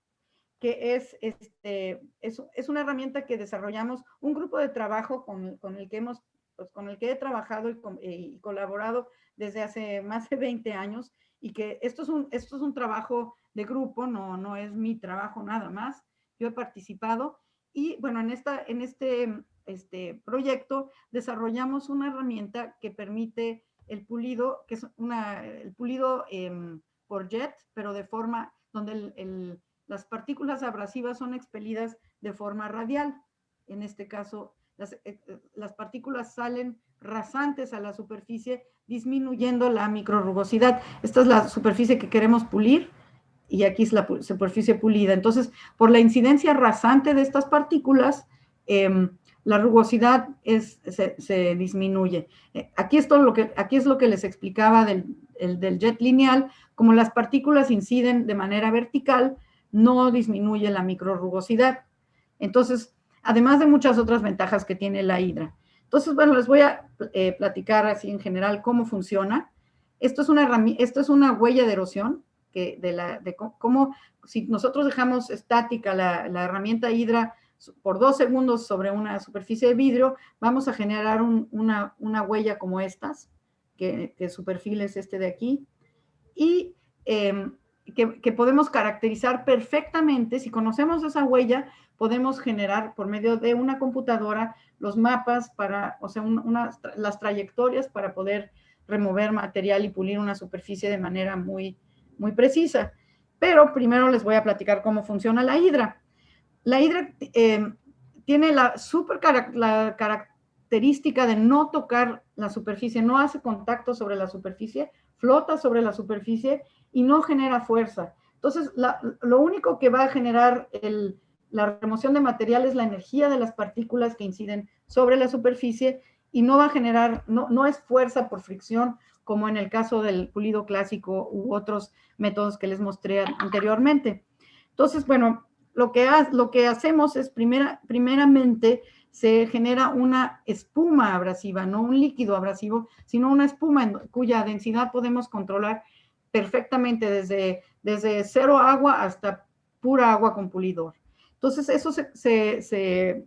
que es una herramienta que desarrollamos un grupo de trabajo con el que he trabajado y colaborado desde hace más de 20 años, y que esto es un trabajo de grupo, no es mi trabajo nada más. Yo he participado y bueno, en este proyecto desarrollamos una herramienta que permite el pulido, que es el pulido por jet, pero de forma donde las partículas abrasivas son expelidas de forma radial. En este caso, las partículas salen rasantes a la superficie, disminuyendo la microrrugosidad. Esta es la superficie que queremos pulir y aquí es la superficie pulida. Entonces, por la incidencia rasante de estas partículas, la rugosidad se disminuye. Aquí es lo que les explicaba del jet lineal. Como las partículas inciden de manera vertical, no disminuye la microrrugosidad. Entonces, además de muchas otras ventajas que tiene la hidra. Entonces, bueno, les voy a platicar así en general cómo funciona. Esto es una huella de erosión, de cómo si nosotros dejamos estática la herramienta hidra por 2 segundos sobre una superficie de vidrio, vamos a generar una huella como estas, que su perfil es este de aquí, y que podemos caracterizar perfectamente. Si conocemos esa huella, podemos generar por medio de una computadora los mapas las trayectorias para poder remover material y pulir una superficie de manera muy, muy precisa. Pero primero les voy a platicar cómo funciona la hidra. La hidra tiene la característica de no tocar la superficie, no hace contacto sobre la superficie, flota sobre la superficie y no genera fuerza. Entonces, lo único que va a generar la remoción de material es la energía de las partículas que inciden sobre la superficie, y no va a generar, no es fuerza por fricción, como en el caso del pulido clásico u otros métodos que les mostré anteriormente. Entonces, bueno, lo que hacemos es primeramente se genera una espuma abrasiva, no un líquido abrasivo, sino una espuma cuya densidad podemos controlar perfectamente desde 0 agua hasta pura agua con pulidor. Entonces, eso se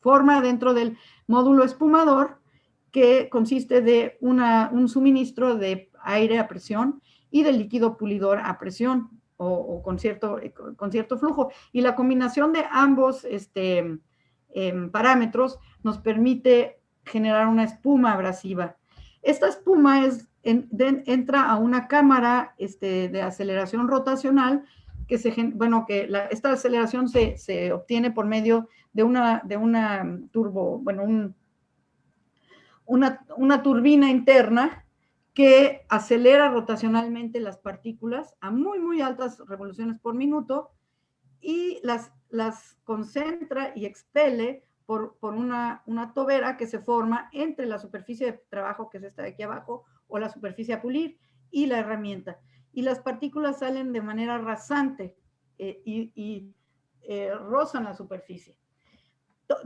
forma dentro del módulo espumador, que consiste de un suministro de aire a presión y de líquido pulidor a presión o con cierto flujo. Y la combinación de ambos parámetros nos permite generar una espuma abrasiva. Esta espuma entra a una cámara de aceleración rotacional esta aceleración se obtiene por medio de una turbina interna que acelera rotacionalmente las partículas a muy, muy altas revoluciones por minuto y las concentra y expele por una tobera que se forma entre la superficie de trabajo, que es esta de aquí abajo, o la superficie a pulir, y la herramienta. Y las partículas salen de manera rasante y rozan la superficie.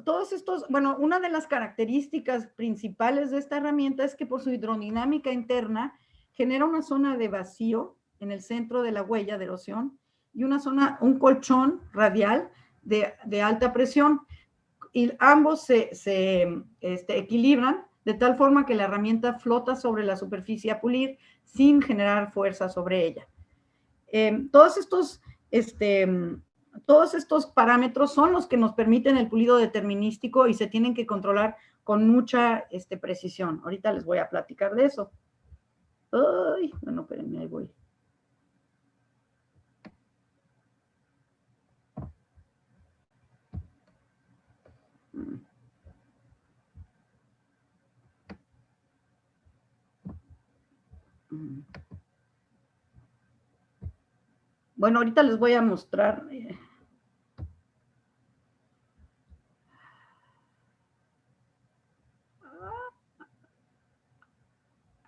Todos estos, bueno, una de las características principales de esta herramienta es que por su hidrodinámica interna genera una zona de vacío en el centro de la huella de erosión y un colchón radial de alta presión, y ambos se equilibran de tal forma que la herramienta flota sobre la superficie a pulir sin generar fuerza sobre ella. Todos estos parámetros son los que nos permiten el pulido determinístico y se tienen que controlar con mucha precisión. Ahorita les voy a platicar de eso. Ay, bueno, espérenme, ahí voy. Bueno, ahorita les voy a mostrar.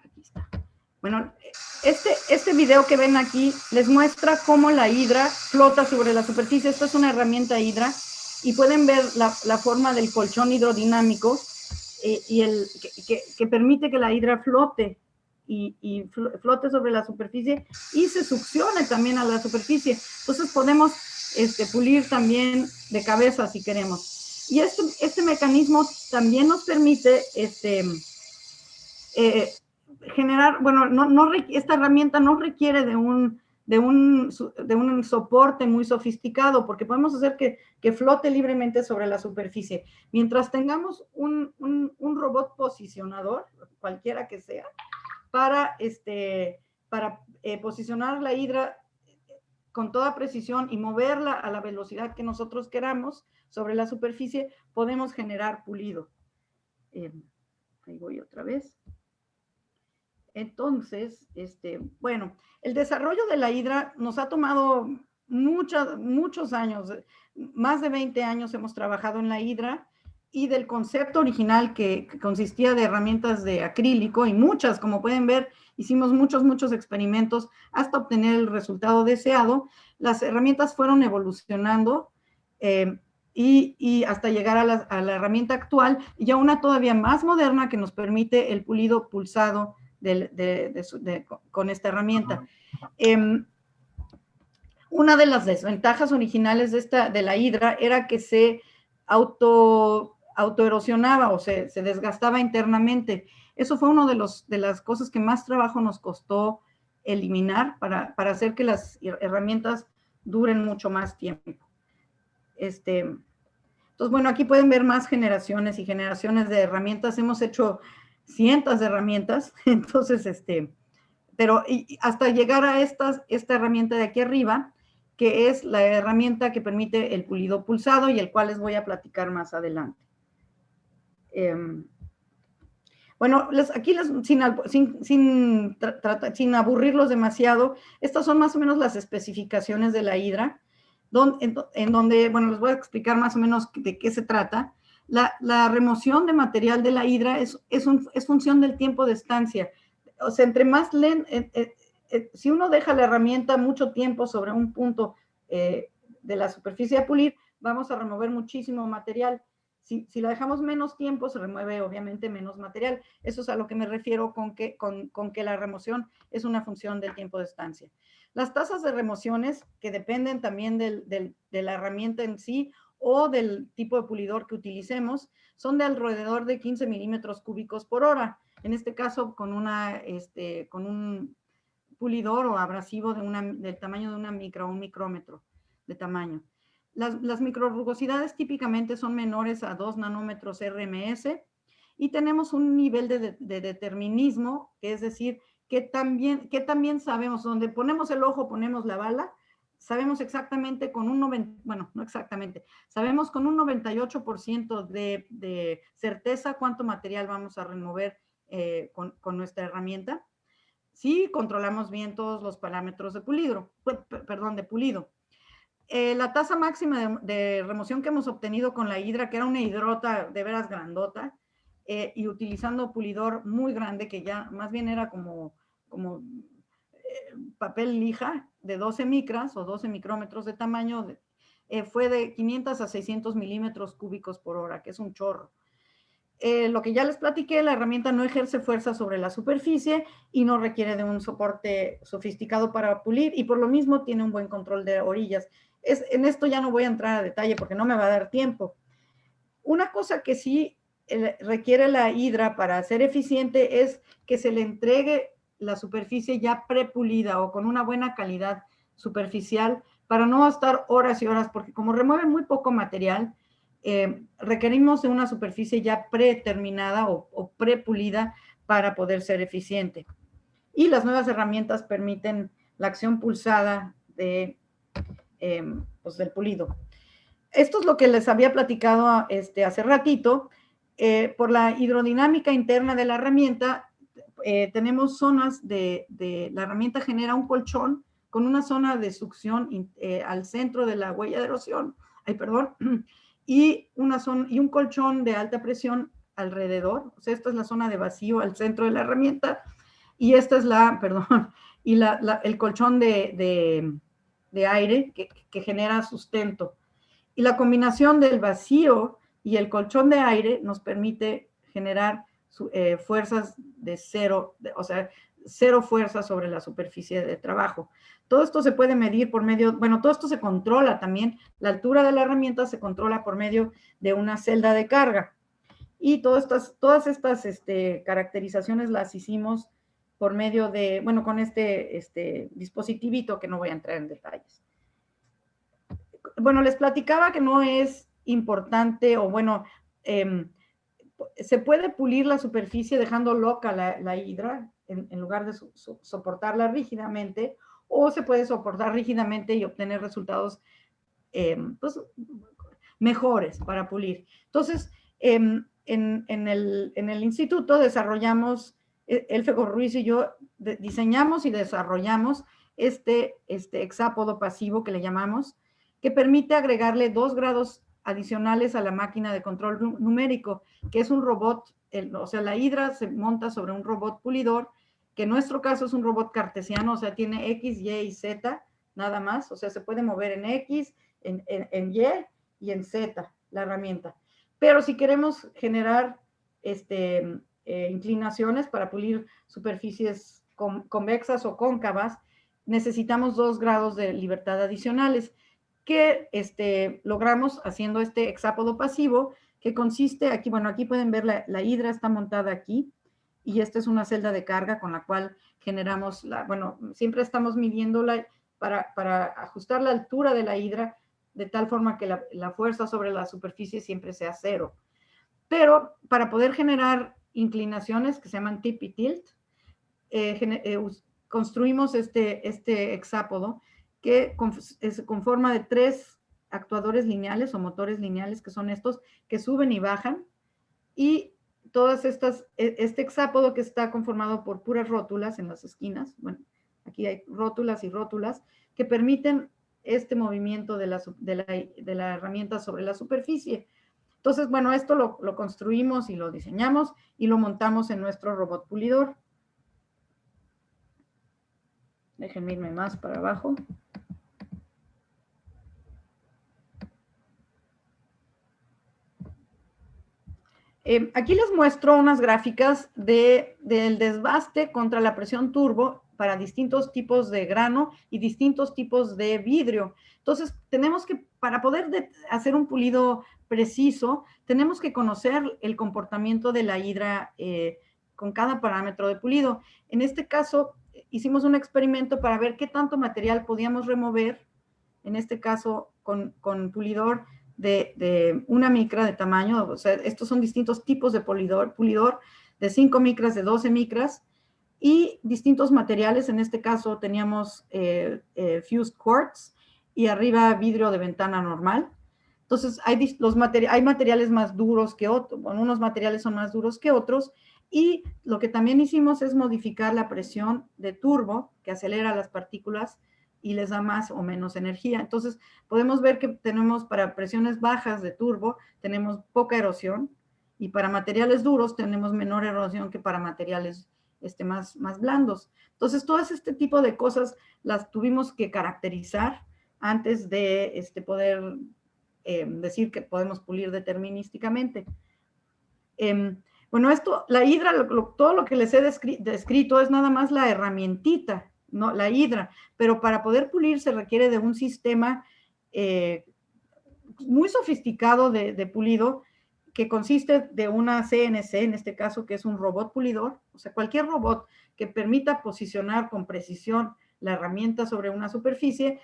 Aquí está. Bueno, este video que ven aquí les muestra cómo la hidra flota sobre la superficie. Esto es una herramienta hidra y pueden ver la forma del colchón hidrodinámico que permite que la hidra flote flote sobre la superficie y se succione también a la superficie. Entonces podemos pulir también de cabeza si queremos. Y este mecanismo también nos permite generar, bueno, esta herramienta no requiere de un soporte muy sofisticado, porque podemos hacer que flote libremente sobre la superficie. Mientras tengamos un robot posicionador, cualquiera que sea, para posicionar la hidra con toda precisión y moverla a la velocidad que nosotros queramos sobre la superficie, podemos generar pulido. Ahí voy otra vez. Entonces, bueno, el desarrollo de la hidra nos ha tomado muchos años, más de 20 años hemos trabajado en la hidra, y del concepto original que consistía de herramientas de acrílico, y muchas, como pueden ver, hicimos muchos experimentos hasta obtener el resultado deseado. Las herramientas fueron evolucionando y hasta llegar a la herramienta actual, y ya una todavía más moderna que nos permite el pulido pulsado con esta herramienta. Una de las desventajas originales de la hidra era que se autoerosionaba o se desgastaba internamente. Eso fue una de las cosas que más trabajo nos costó eliminar para hacer que las herramientas duren mucho más tiempo. Entonces, bueno, aquí pueden ver más generaciones y generaciones de herramientas. Hemos hecho cientos de herramientas, entonces, pero hasta llegar a esta herramienta de aquí arriba, que es la herramienta que permite el pulido pulsado y el cual les voy a platicar más adelante. Bueno, aquí sin aburrirlos demasiado, estas son más o menos las especificaciones de la hidra, en donde, bueno, les voy a explicar más o menos de qué se trata. La remoción de material de la hidra es función del tiempo de estancia. O sea, entre más lento, si uno deja la herramienta mucho tiempo sobre un punto de la superficie a pulir, vamos a remover muchísimo material. Si la dejamos menos tiempo, se remueve obviamente menos material. Eso es a lo que me refiero con que la remoción es una función del tiempo de estancia. Las tasas de remociones, que dependen también de la herramienta en sí o del tipo de pulidor que utilicemos, son de alrededor de 15 milímetros cúbicos por hora. En este caso, con un pulidor o abrasivo del tamaño de un micrómetro de tamaño. Las microrrugosidades típicamente son menores a 2 nanómetros RMS, y tenemos un nivel de determinismo, que es decir, que también sabemos, donde ponemos el ojo, ponemos la bala, sabemos exactamente sabemos con un 98% de certeza cuánto material vamos a remover con nuestra herramienta, si controlamos bien todos los parámetros de pulido. La tasa máxima de remoción que hemos obtenido con la hidra, que era una hidrota de veras grandota, y utilizando pulidor muy grande, que ya más bien era como papel lija de 12 micras o 12 micrómetros de tamaño, fue de 500 a 600 milímetros cúbicos por hora, que es un chorro. Lo que ya les platiqué, la herramienta no ejerce fuerza sobre la superficie y no requiere de un soporte sofisticado para pulir, y por lo mismo tiene un buen control de orillas. En esto ya no voy a entrar a detalle porque no me va a dar tiempo. Una cosa que sí requiere la hidra para ser eficiente es que se le entregue la superficie ya prepulida o con una buena calidad superficial, para no estar horas y horas, porque como remueve muy poco material, requerimos de una superficie ya preterminada o prepulida para poder ser eficiente. Y las nuevas herramientas permiten la acción pulsada del pulido. Esto es lo que les había platicado hace ratito. Por la hidrodinámica interna de la herramienta, tenemos zonas la herramienta genera un colchón con una zona de succión al centro de la huella de erosión, y un colchón de alta presión alrededor. O sea, esta es la zona de vacío al centro de la herramienta, y esta es el colchón de aire que genera sustento. Y la combinación del vacío y el colchón de aire nos permite generar fuerzas de cero, o sea, cero fuerza sobre la superficie de trabajo. Todo esto se puede medir por medio, bueno, todo esto se controla también, la altura de la herramienta se controla por medio de una celda de carga. Y todas estas caracterizaciones las hicimos por medio de, bueno, con este dispositivito que no voy a entrar en detalles. Bueno, les platicaba que no es importante, o bueno, se puede pulir la superficie dejando loca la hidra, en lugar de soportarla rígidamente, o se puede soportar rígidamente y obtener resultados pues, mejores para pulir. Entonces, en el instituto desarrollamos, Elfego Ruiz y yo diseñamos y desarrollamos este hexápodo pasivo que le llamamos, que permite agregarle 2 grados adicionales a la máquina de control numérico, que es un robot, o sea, la hidra se monta sobre un robot pulidor, que en nuestro caso es un robot cartesiano, o sea, tiene X, Y y Z, nada más, o sea, se puede mover en X, en Y y en Z, la herramienta. Pero si queremos generar inclinaciones para pulir superficies convexas o cóncavas, necesitamos 2 grados de libertad adicionales, que logramos haciendo este hexápodo pasivo, que consiste, aquí, bueno, aquí pueden ver la hidra está montada aquí, y esta es una celda de carga con la cual generamos, bueno, siempre estamos midiéndola para ajustar la altura de la hidra, de tal forma que la fuerza sobre la superficie siempre sea 0. Pero para poder generar inclinaciones que se llaman tip y tilt, construimos este hexápodo que con forma de 3 actuadores lineales o motores lineales, que son estos que suben y bajan, y todas este hexápodo que está conformado por puras rótulas en las esquinas, bueno, aquí hay rótulas y rótulas, que permiten este movimiento de la herramienta sobre la superficie. Entonces, bueno, esto lo construimos y lo diseñamos y lo montamos en nuestro robot pulidor. Déjenme irme más para abajo. Aquí les muestro unas gráficas del desbaste contra la presión turbo para distintos tipos de grano y distintos tipos de vidrio. Entonces, tenemos que, para poder hacer un pulido preciso, tenemos que conocer el comportamiento de la hidra con cada parámetro de pulido. En este caso, hicimos un experimento para ver qué tanto material podíamos remover, en este caso con pulidor de 1 micra de tamaño, o sea, estos son distintos tipos de pulidor de 5 micras, de 12 micras, y distintos materiales. En este caso teníamos fused quartz y arriba vidrio de ventana normal. Entonces hay materiales más duros que otros, bueno, unos materiales son más duros que otros, y lo que también hicimos es modificar la presión de turbo, que acelera las partículas y les da más o menos energía. Entonces, podemos ver que tenemos para presiones bajas de turbo, tenemos poca erosión, y para materiales duros tenemos menor erosión que para materiales más blandos. Entonces, todo este tipo de cosas las tuvimos que caracterizar antes de poder decir que podemos pulir determinísticamente. Bueno, la hidra, todo lo que les he descrito es nada más la herramientita, no la hidra, pero para poder pulir se requiere de un sistema muy sofisticado de pulido, que consiste de una CNC, en este caso, que es un robot pulidor, o sea, cualquier robot que permita posicionar con precisión la herramienta sobre una superficie,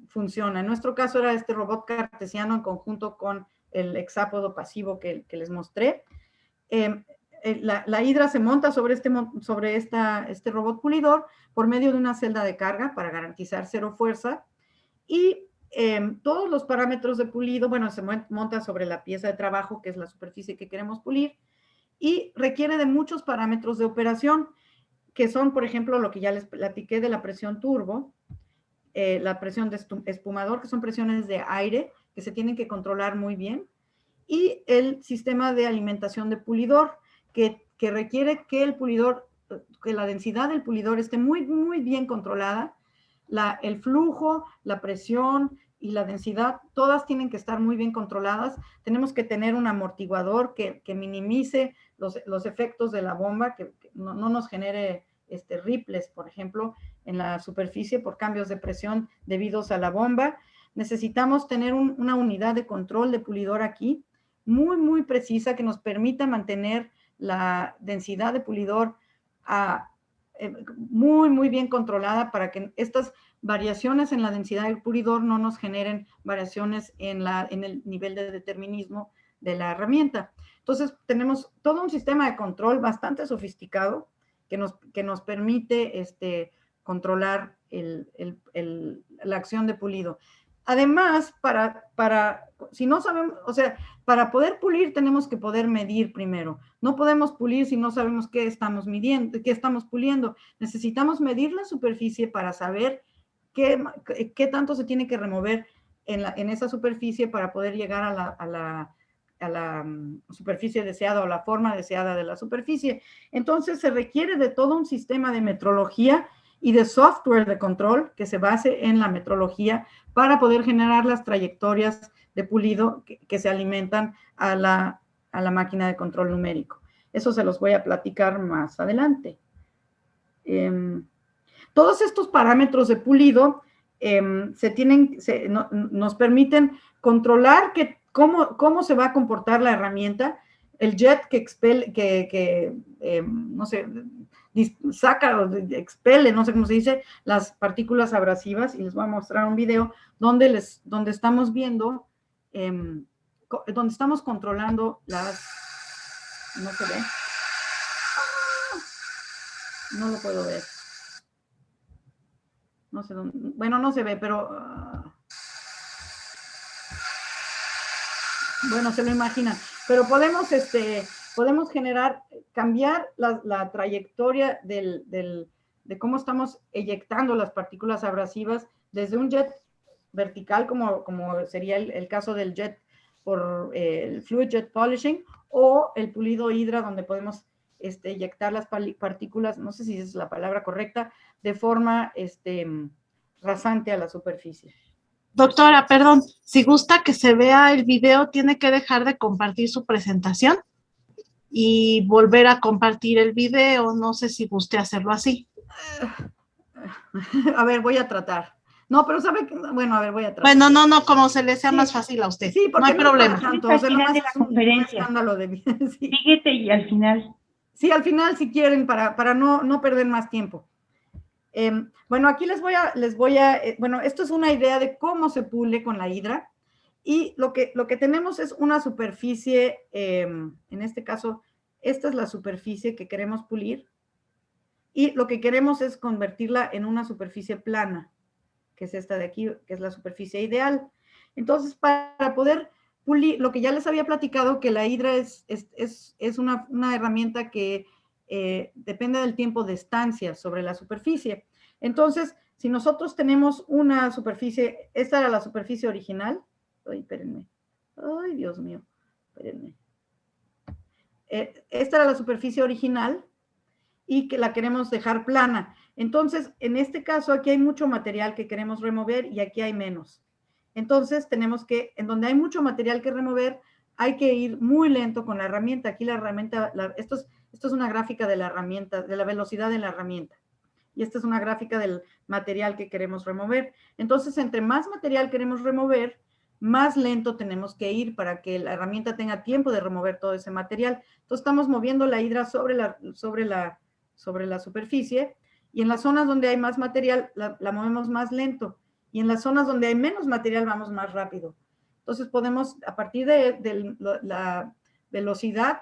funciona. En nuestro caso era este robot cartesiano en conjunto con el hexápodo pasivo que les mostré. La hidra se monta sobre este robot pulidor por medio de una celda de carga para garantizar 0 fuerza, y todos los parámetros de pulido, bueno, se monta sobre la pieza de trabajo, que es la superficie que queremos pulir, y requiere de muchos parámetros de operación, que son, por ejemplo, lo que ya les platiqué de la presión turbo, la presión de espumador, que son presiones de aire que se tienen que controlar muy bien, y el sistema de alimentación de pulidor, que requiere que la densidad del pulidor esté muy, muy bien controlada. El flujo, la presión y la densidad, todas tienen que estar muy bien controladas. Tenemos que tener un amortiguador que minimice los efectos de la bomba, que no nos genere ripples, por ejemplo, en la superficie por cambios de presión debidos a la bomba. Necesitamos tener una unidad de control de pulidor aquí, muy, muy precisa, que nos permita mantener la densidad de pulidor muy, muy bien controlada para que estas variaciones en la densidad del pulidor no nos generen variaciones en el nivel de determinismo de la herramienta. Entonces, tenemos todo un sistema de control bastante sofisticado que nos permite controlar la acción de pulido. Además, si no sabemos, o sea, para poder pulir tenemos que poder medir primero. No podemos pulir si no sabemos qué estamos midiendo, qué estamos puliendo. Necesitamos medir la superficie para saber qué tanto se tiene que remover en esa superficie para poder llegar a la superficie deseada o la forma deseada de la superficie. Entonces se requiere de todo un sistema de metrología y de software de control que se base en la metrología para poder generar las trayectorias de pulido que se alimentan a la máquina de control numérico. Eso se los voy a platicar más adelante. Todos estos parámetros de pulido nos permiten controlar cómo se va a comportar la herramienta, el jet no sé, saca o expele, no sé cómo se dice, las partículas abrasivas, y les voy a mostrar un video donde estamos viendo, donde estamos controlando no se ve, no lo puedo ver. No sé dónde, bueno, no se ve, pero bueno, se lo imaginan. Pero podemos cambiar la trayectoria de cómo estamos eyectando las partículas abrasivas desde un jet vertical, como sería el caso del jet por el fluid jet polishing, o el pulido hidra, donde podemos eyectar las partículas, no sé si es la palabra correcta, de forma rasante a la superficie. Doctora, perdón, si gusta que se vea el video, tiene que dejar de compartir su presentación y volver a compartir el video. No sé si guste hacerlo así. A ver, voy a tratar. No, pero sabe que, bueno, a ver, voy a tratar. Bueno, no, como se le sea más fácil a usted. Sí, porque no hay problema. Tanto, al final de la conferencia. Sí. Síguete y al final. Sí, al final, si quieren, para no perder más tiempo. Bueno, aquí les voy a bueno, esto es una idea de cómo se pule con la hidra, y lo que tenemos es una superficie, en este caso, esta es la superficie que queremos pulir, y lo que queremos es convertirla en una superficie plana, que es esta de aquí, que es la superficie ideal. Entonces, para poder pulir, lo que ya les había platicado, que la hidra es una herramienta que depende del tiempo de estancia sobre la superficie. Entonces, si nosotros tenemos una superficie, esta era la superficie original. Ay, espérenme. Ay, Dios mío. Espérenme. Esta era la superficie original y que la queremos dejar plana. Entonces, en este caso, aquí hay mucho material que queremos remover y aquí hay menos. Entonces, tenemos que, en donde hay mucho material que remover, hay que ir muy lento con la herramienta. Aquí la herramienta, esto es una gráfica de la herramienta, de la velocidad de la herramienta. Y esta es una gráfica del material que queremos remover. Entonces, entre más material queremos remover, más lento tenemos que ir para que la herramienta tenga tiempo de remover todo ese material. Entonces, estamos moviendo la hidra sobre la superficie, y en las zonas donde hay más material, la movemos más lento. Y en las zonas donde hay menos material, vamos más rápido. Entonces, podemos, a partir de la velocidad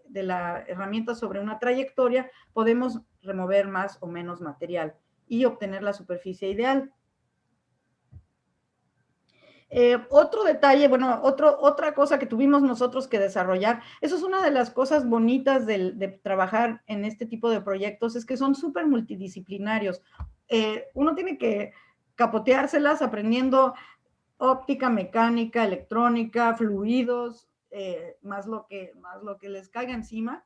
de la herramienta sobre una trayectoria, podemos remover más o menos material y obtener la superficie ideal. Otro detalle, bueno, otra cosa que tuvimos nosotros que desarrollar, eso es una de las cosas bonitas de trabajar en este tipo de proyectos, es que son súper multidisciplinarios. Uno tiene que capoteárselas aprendiendo óptica, mecánica, electrónica, fluidos, más lo que les caiga encima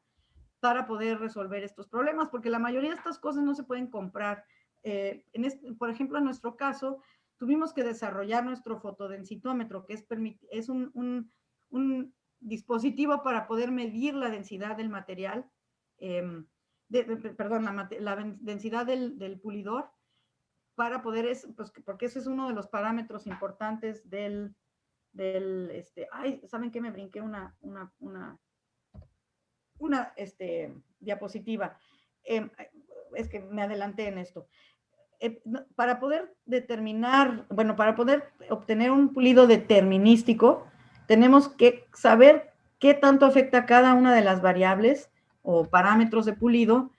para poder resolver estos problemas, porque la mayoría de estas cosas no se pueden comprar. Por ejemplo, en nuestro caso, tuvimos que desarrollar nuestro fotodensitómetro, que es un dispositivo para poder medir la densidad del material perdón, la densidad del pulidor para poder, pues, porque ese es uno de los parámetros importantes ay, ¿saben qué? Me brinqué una diapositiva. Es que me adelanté en esto. Para poder determinar, bueno, para poder obtener un pulido determinístico, tenemos que saber qué tanto afecta cada una de las variables o parámetros de pulido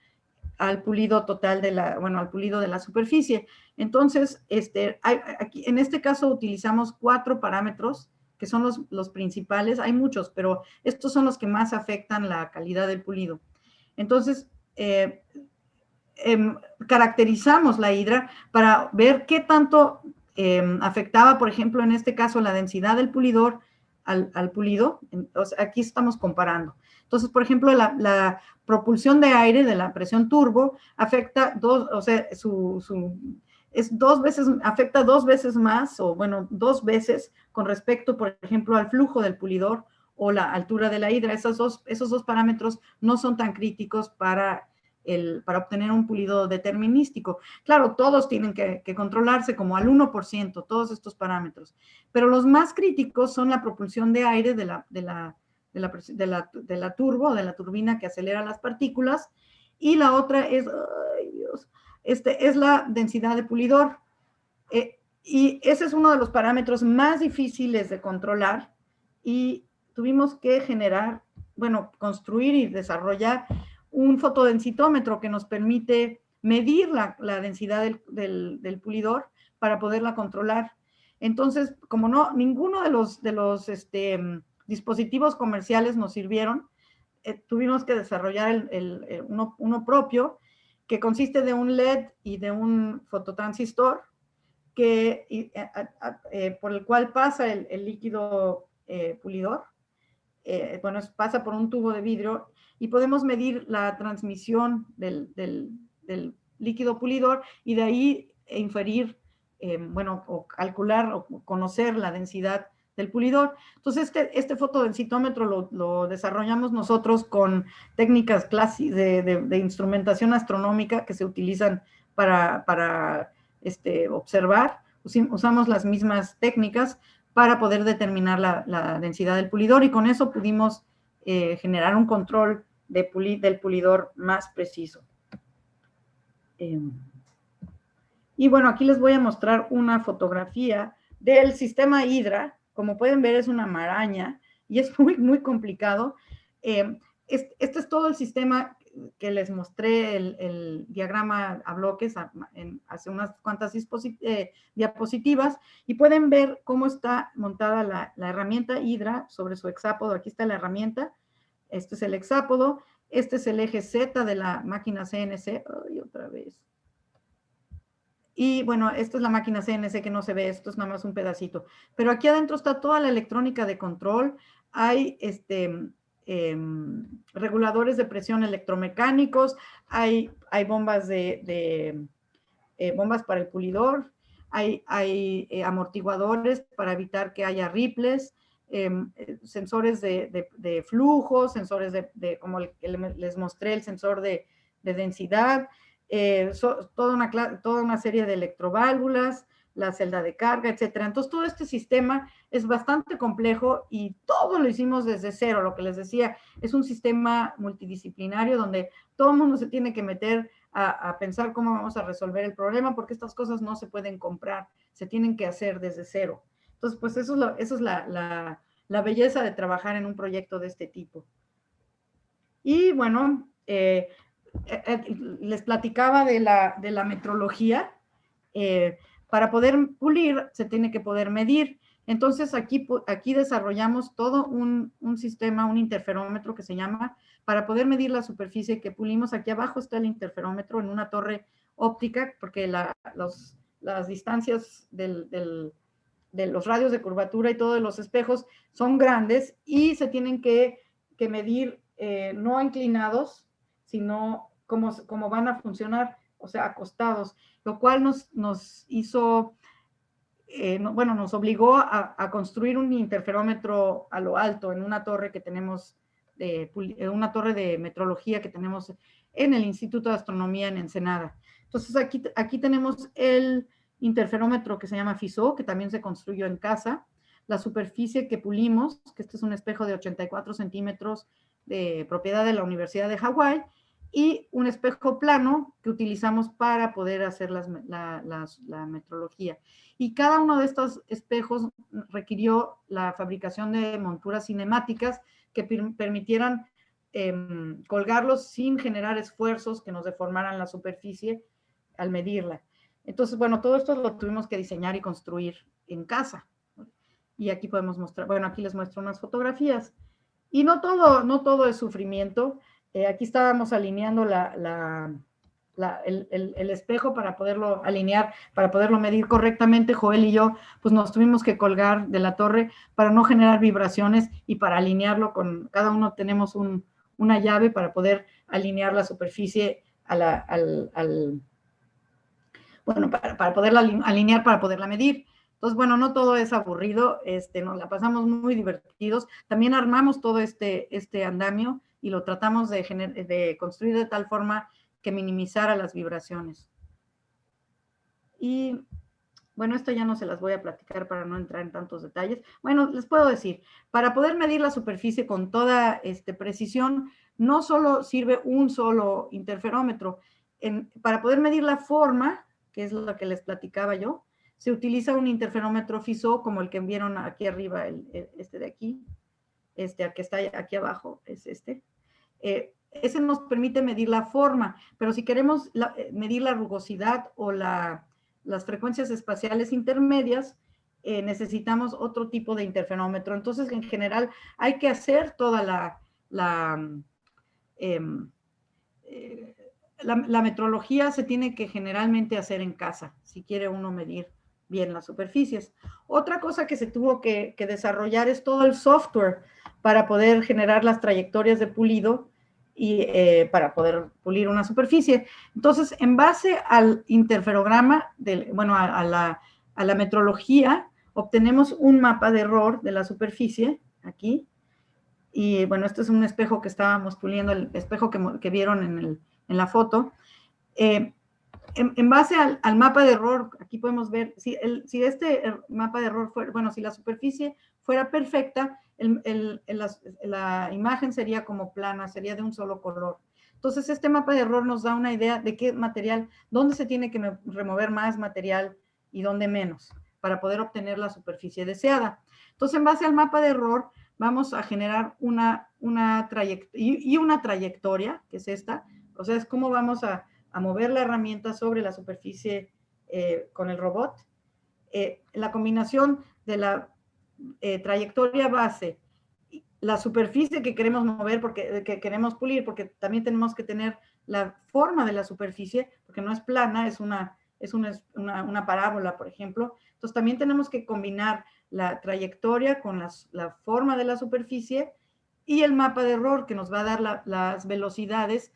al pulido total al pulido de la superficie. Entonces, aquí, en este caso utilizamos 4 parámetros que son los principales. Hay muchos, pero estos son los que más afectan la calidad del pulido. Entonces, caracterizamos la hidra para ver qué tanto afectaba, por ejemplo, en este caso, la densidad del pulidor al pulido. Entonces, aquí estamos comparando. Entonces, por ejemplo, la propulsión de aire de la presión turbo afecta afecta 2 veces más, o bueno, 2 veces con respecto, por ejemplo, al flujo del pulidor o la altura de la hidra. Esos dos parámetros no son tan críticos para obtener un pulido determinístico. Claro, todos tienen que controlarse como al 1%, todos estos parámetros, pero los más críticos son la propulsión de aire de la turbo, de la turbina que acelera las partículas, y la otra es, ay Dios, es la densidad de pulidor. Y ese es uno de los parámetros más difíciles de controlar, y tuvimos que construir y desarrollar un fotodensitómetro que nos permite medir la densidad del pulidor para poderla controlar. Entonces, como ninguno de los dispositivos comerciales nos sirvieron, tuvimos que desarrollar uno propio, que consiste de un LED y de un fototransistor por el cual pasa el líquido pulidor. Pasa por un tubo de vidrio y podemos medir la transmisión del líquido pulidor y de ahí inferir, o calcular o conocer la densidad del pulidor. Entonces, este fotodensitómetro lo desarrollamos nosotros con técnicas clásicas de instrumentación astronómica que se utilizan para observar. Usamos las mismas técnicas para poder determinar la densidad del pulidor, y con eso pudimos generar un control del pulidor más preciso. Y bueno, aquí les voy a mostrar una fotografía del sistema Hydra. Como pueden ver, es una maraña y es muy, muy complicado. Este es todo el sistema que les mostré, el diagrama a bloques hace unas cuantas diapositivas, y pueden ver cómo está montada la herramienta Hydra sobre su hexápodo. Aquí está la herramienta, este es el hexápodo, este es el eje Z de la máquina CNC. Ay, otra vez. Y bueno, esta es la máquina CNC que no se ve, esto es nada más un pedacito. Pero aquí adentro está toda la electrónica de control. Hay reguladores de presión electromecánicos, hay bombas bombas para el pulidor, hay amortiguadores para evitar que haya ripples, sensores de flujo, sensores como el que les mostré, el sensor de densidad, toda una serie de electroválvulas, la celda de carga, etcétera. Entonces, todo este sistema es bastante complejo y todo lo hicimos desde cero. Lo que les decía, es un sistema multidisciplinario donde todo el mundo se tiene que meter a pensar cómo vamos a resolver el problema, porque estas cosas no se pueden comprar, se tienen que hacer desde cero. Entonces, pues eso es la belleza de trabajar en un proyecto de este tipo. Y bueno, les platicaba de la metrología. Para poder pulir se tiene que poder medir. Entonces aquí desarrollamos todo un sistema, un interferómetro que se llama, para poder medir la superficie que pulimos. Aquí abajo está el interferómetro en una torre óptica, porque las distancias de los radios de curvatura y todos los espejos son grandes y se tienen que medir no inclinados, sino cómo van a funcionar, o sea, acostados, lo cual nos hizo, nos obligó a construir un interferómetro a lo alto en una torre que tenemos una torre de metrología que tenemos en el Instituto de Astronomía en Ensenada. Entonces aquí tenemos el interferómetro que se llama FISO, que también se construyó en casa, la superficie que pulimos, que este es un espejo de 84 centímetros de propiedad de la Universidad de Hawái, y un espejo plano que utilizamos para poder hacer la metrología. Y cada uno de estos espejos requirió la fabricación de monturas cinemáticas que permitieran colgarlos sin generar esfuerzos que nos deformaran la superficie al medirla. Entonces, bueno, todo esto lo tuvimos que diseñar y construir en casa. Y aquí podemos mostrar, bueno, aquí les muestro unas fotografías. Y no todo es sufrimiento. Aquí estábamos alineando el espejo para poderlo alinear, para poderlo medir correctamente. Joel y yo, pues nos tuvimos que colgar de la torre para no generar vibraciones y para alinearlo con, cada uno tenemos una llave para poder alinear la superficie bueno, para poderla alinear, para poderla medir. Entonces, bueno, no todo es aburrido, nos la pasamos muy divertidos. También armamos todo este andamio y lo tratamos de construir de tal forma que minimizara las vibraciones. Y bueno, esto ya no se las voy a platicar para no entrar en tantos detalles. Bueno, les puedo decir, para poder medir la superficie con toda precisión, no solo sirve un solo interferómetro. Para poder medir la forma, que es lo que les platicaba yo, se utiliza un interferómetro FISO como el que vieron aquí arriba, este de aquí, el que está aquí abajo, es este. Ese nos permite medir la forma, pero si queremos medir la rugosidad o las frecuencias espaciales intermedias, necesitamos otro tipo de interferómetro. Entonces, en general, hay que hacer toda la metrología se tiene que generalmente hacer en casa, si quiere uno medir bien las superficies. Otra cosa que se tuvo que desarrollar es todo el software para poder generar las trayectorias de pulido y para poder pulir una superficie. Entonces, en base al interferograma, a la metrología, obtenemos un mapa de error de la superficie, aquí, y bueno, este es un espejo que estábamos puliendo, el espejo que vieron en la foto. En base al mapa de error, aquí podemos ver, si este mapa de error fuera, bueno, si la superficie fuera perfecta, la imagen sería como plana, sería de un solo color. Entonces, este mapa de error nos da una idea de qué material, dónde se tiene que remover más material y dónde menos, para poder obtener la superficie deseada. Entonces, en base al mapa de error, vamos a generar una trayectoria, que es esta, o sea, es cómo vamos a mover la herramienta sobre la superficie con el robot. La combinación de la trayectoria base, la superficie que queremos mover, que queremos pulir, porque también tenemos que tener la forma de la superficie, porque no es plana, es una parábola, por ejemplo. Entonces también tenemos que combinar la trayectoria con la forma de la superficie y el mapa de error que nos va a dar las velocidades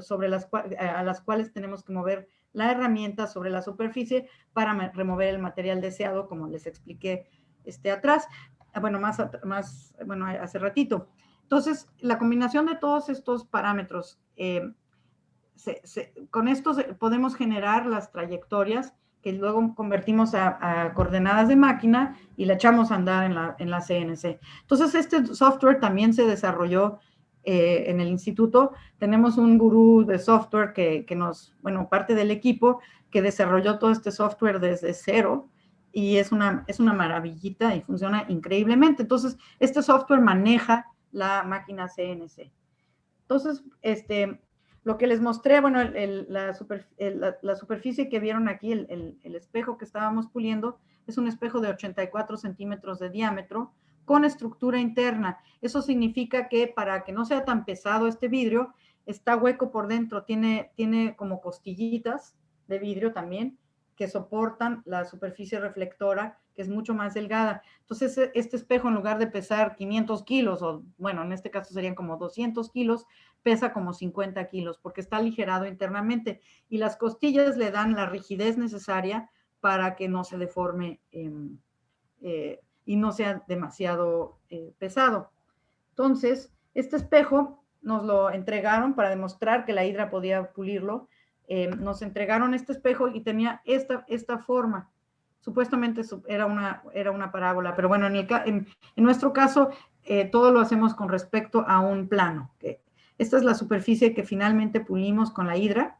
sobre las cuales tenemos que mover la herramienta sobre la superficie para remover el material deseado, como les expliqué atrás, hace ratito. Entonces, la combinación de todos estos parámetros, con esto podemos generar las trayectorias que luego convertimos a coordenadas de máquina y la echamos a andar en la CNC. Entonces, este software también se desarrolló en el instituto. Tenemos un gurú de software que parte del equipo que desarrolló todo este software desde cero y es una maravillita y funciona increíblemente. Entonces, este software maneja la máquina CNC. Entonces, lo que les mostré, bueno, la superficie que vieron aquí, el espejo que estábamos puliendo, es un espejo de 84 centímetros de diámetro con estructura interna. Eso significa que para que no sea tan pesado este vidrio, está hueco por dentro, tiene como costillitas de vidrio también que soportan la superficie reflectora, que es mucho más delgada. Entonces, este espejo, en lugar de pesar 500 kilos, o bueno, en este caso serían como 200 kilos, pesa como 50 kilos, porque está aligerado internamente, y las costillas le dan la rigidez necesaria para que no se deforme y no sea demasiado pesado. Entonces, Este espejo nos lo entregaron para demostrar que la hidra podía pulirlo. Nos entregaron este espejo y tenía esta forma. Supuestamente era una parábola, pero bueno, en nuestro caso, todo lo hacemos con respecto a un plano. Esta es la superficie que finalmente pulimos con la hidra,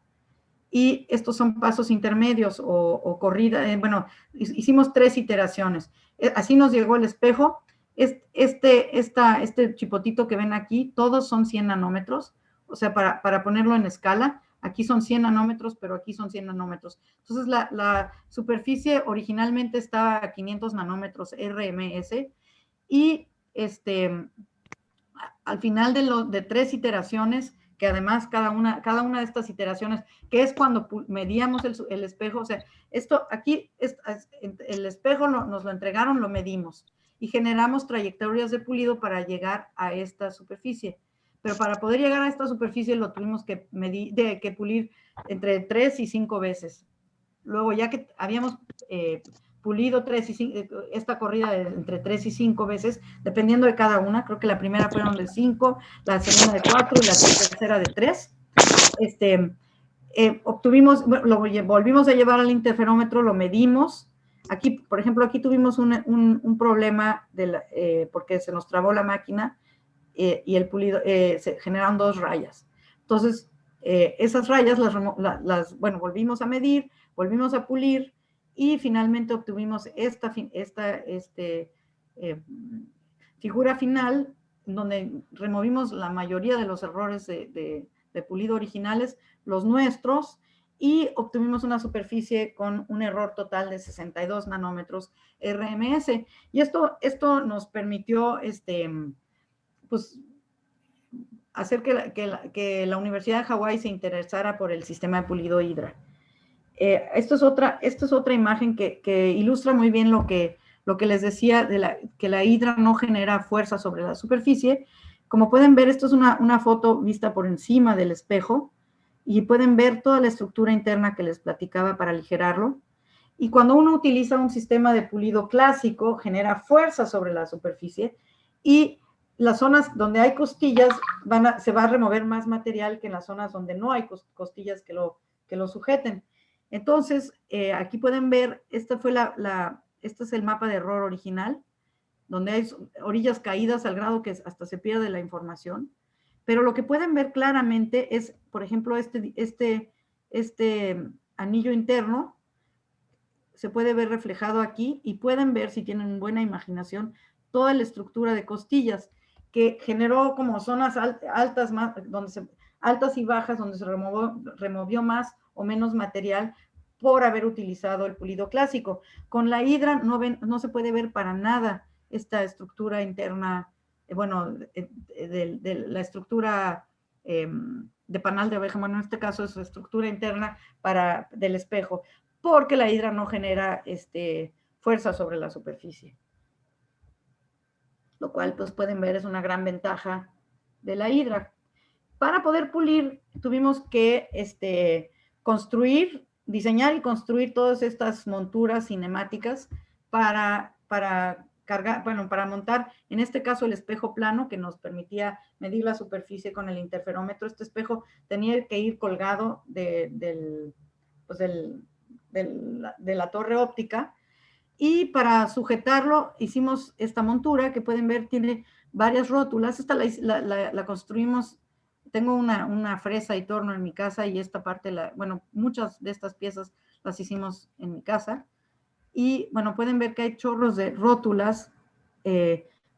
y estos son pasos intermedios o corrida. Bueno, hicimos 3 iteraciones. Así nos llegó el espejo. Este chipotito que ven aquí, todos son 100 nanómetros, o sea, para ponerlo en escala, aquí son 100 nanómetros, pero aquí son 100 nanómetros. Entonces, la superficie originalmente estaba a 500 nanómetros RMS, y al final de 3 iteraciones, que además cada una de estas iteraciones, que es cuando medíamos el espejo, o sea, esto aquí, el espejo nos lo entregaron, lo medimos, y generamos trayectorias de pulido para llegar a esta superficie. Pero para poder llegar a esta superficie lo tuvimos que pulir entre 3 y 5 veces. Luego, ya que habíamos pulido esta corrida entre 3 y 5 veces, dependiendo de cada una, creo que la primera fueron de 5, la segunda de 4 y la tercera de 3. Volvimos a llevar al interferómetro, lo medimos. Aquí, por ejemplo, aquí tuvimos un problema porque se nos trabó la máquina, y el pulido, se generaron 2 rayas. Entonces, esas rayas volvimos a medir, volvimos a pulir, y finalmente obtuvimos esta figura final, donde removimos la mayoría de los errores de pulido originales, los nuestros, y obtuvimos una superficie con un error total de 62 nanómetros RMS. Y esto nos permitió pues, hacer que la Universidad de Hawái se interesara por el sistema de pulido hidra. Esto es otra imagen que ilustra muy bien lo que les decía, que la hidra no genera fuerza sobre la superficie. Como pueden ver, esto es una foto vista por encima del espejo, y pueden ver toda la estructura interna que les platicaba para aligerarlo. Y cuando uno utiliza un sistema de pulido clásico, genera fuerza sobre la superficie, y las zonas donde hay costillas se va a remover más material que en las zonas donde no hay costillas que lo sujeten. Entonces, aquí pueden ver, este es el mapa de error original, donde hay orillas caídas al grado que hasta se pierde la información. Pero lo que pueden ver claramente es, por ejemplo, este anillo interno, se puede ver reflejado aquí, y pueden ver, si tienen buena imaginación, toda la estructura de costillas, que generó como zonas altas y bajas, donde se removió más o menos material por haber utilizado el pulido clásico. Con la hidra no se puede ver para nada esta estructura interna, de la estructura de panal de oveja. Bueno, en este caso es su estructura interna del espejo, porque la hidra no genera fuerza sobre la superficie. Lo cual, pues pueden ver, es una gran ventaja de la hidra. Para poder pulir, tuvimos que diseñar y construir todas estas monturas cinemáticas para montar, en este caso, el espejo plano, que nos permitía medir la superficie con el interferómetro. Este espejo tenía que ir colgado de la torre óptica, y para sujetarlo hicimos esta montura que pueden ver, tiene varias rótulas. Esta la construimos, tengo una fresa y torno en mi casa, y esta parte, muchas de estas piezas las hicimos en mi casa. Y bueno, pueden ver que hay chorros de rótulas,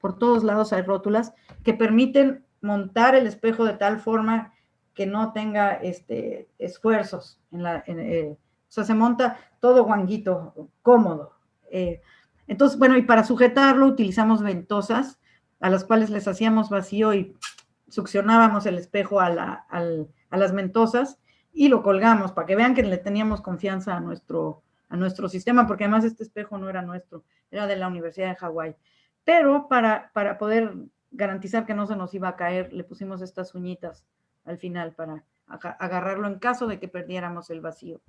por todos lados hay rótulas que permiten montar el espejo de tal forma que no tenga esfuerzos. O sea, se monta todo guanguito, cómodo. Entonces, bueno, y para sujetarlo utilizamos ventosas, a las cuales les hacíamos vacío y succionábamos el espejo a las ventosas, y lo colgamos para que vean que le teníamos confianza a nuestro sistema, porque además este espejo no era nuestro, era de la Universidad de Hawái. Pero para poder garantizar que no se nos iba a caer, le pusimos estas uñitas al final para agarrarlo en caso de que perdiéramos el vacío.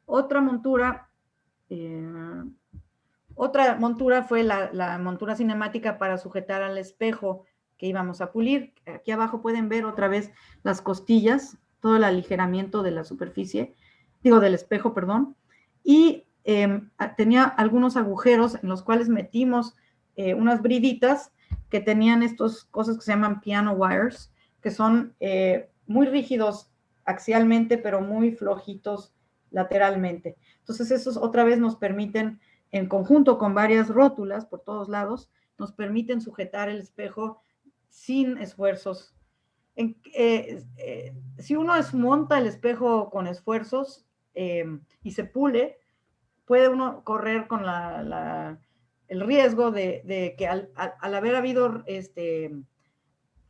Otra montura fue la montura cinemática para sujetar al espejo que íbamos a pulir. Aquí abajo pueden ver otra vez las costillas, todo el aligeramiento de la superficie, del espejo, perdón, y tenía algunos agujeros en los cuales metimos unas briditas que tenían estas cosas que se llaman piano wires, que son muy rígidos axialmente, pero muy flojitos lateralmente. Entonces, esos otra vez nos permiten, en conjunto con varias rótulas por todos lados, nos permiten sujetar el espejo sin esfuerzos. Si uno monta el espejo con esfuerzos y se pule, puede uno correr con el riesgo de que al haber habido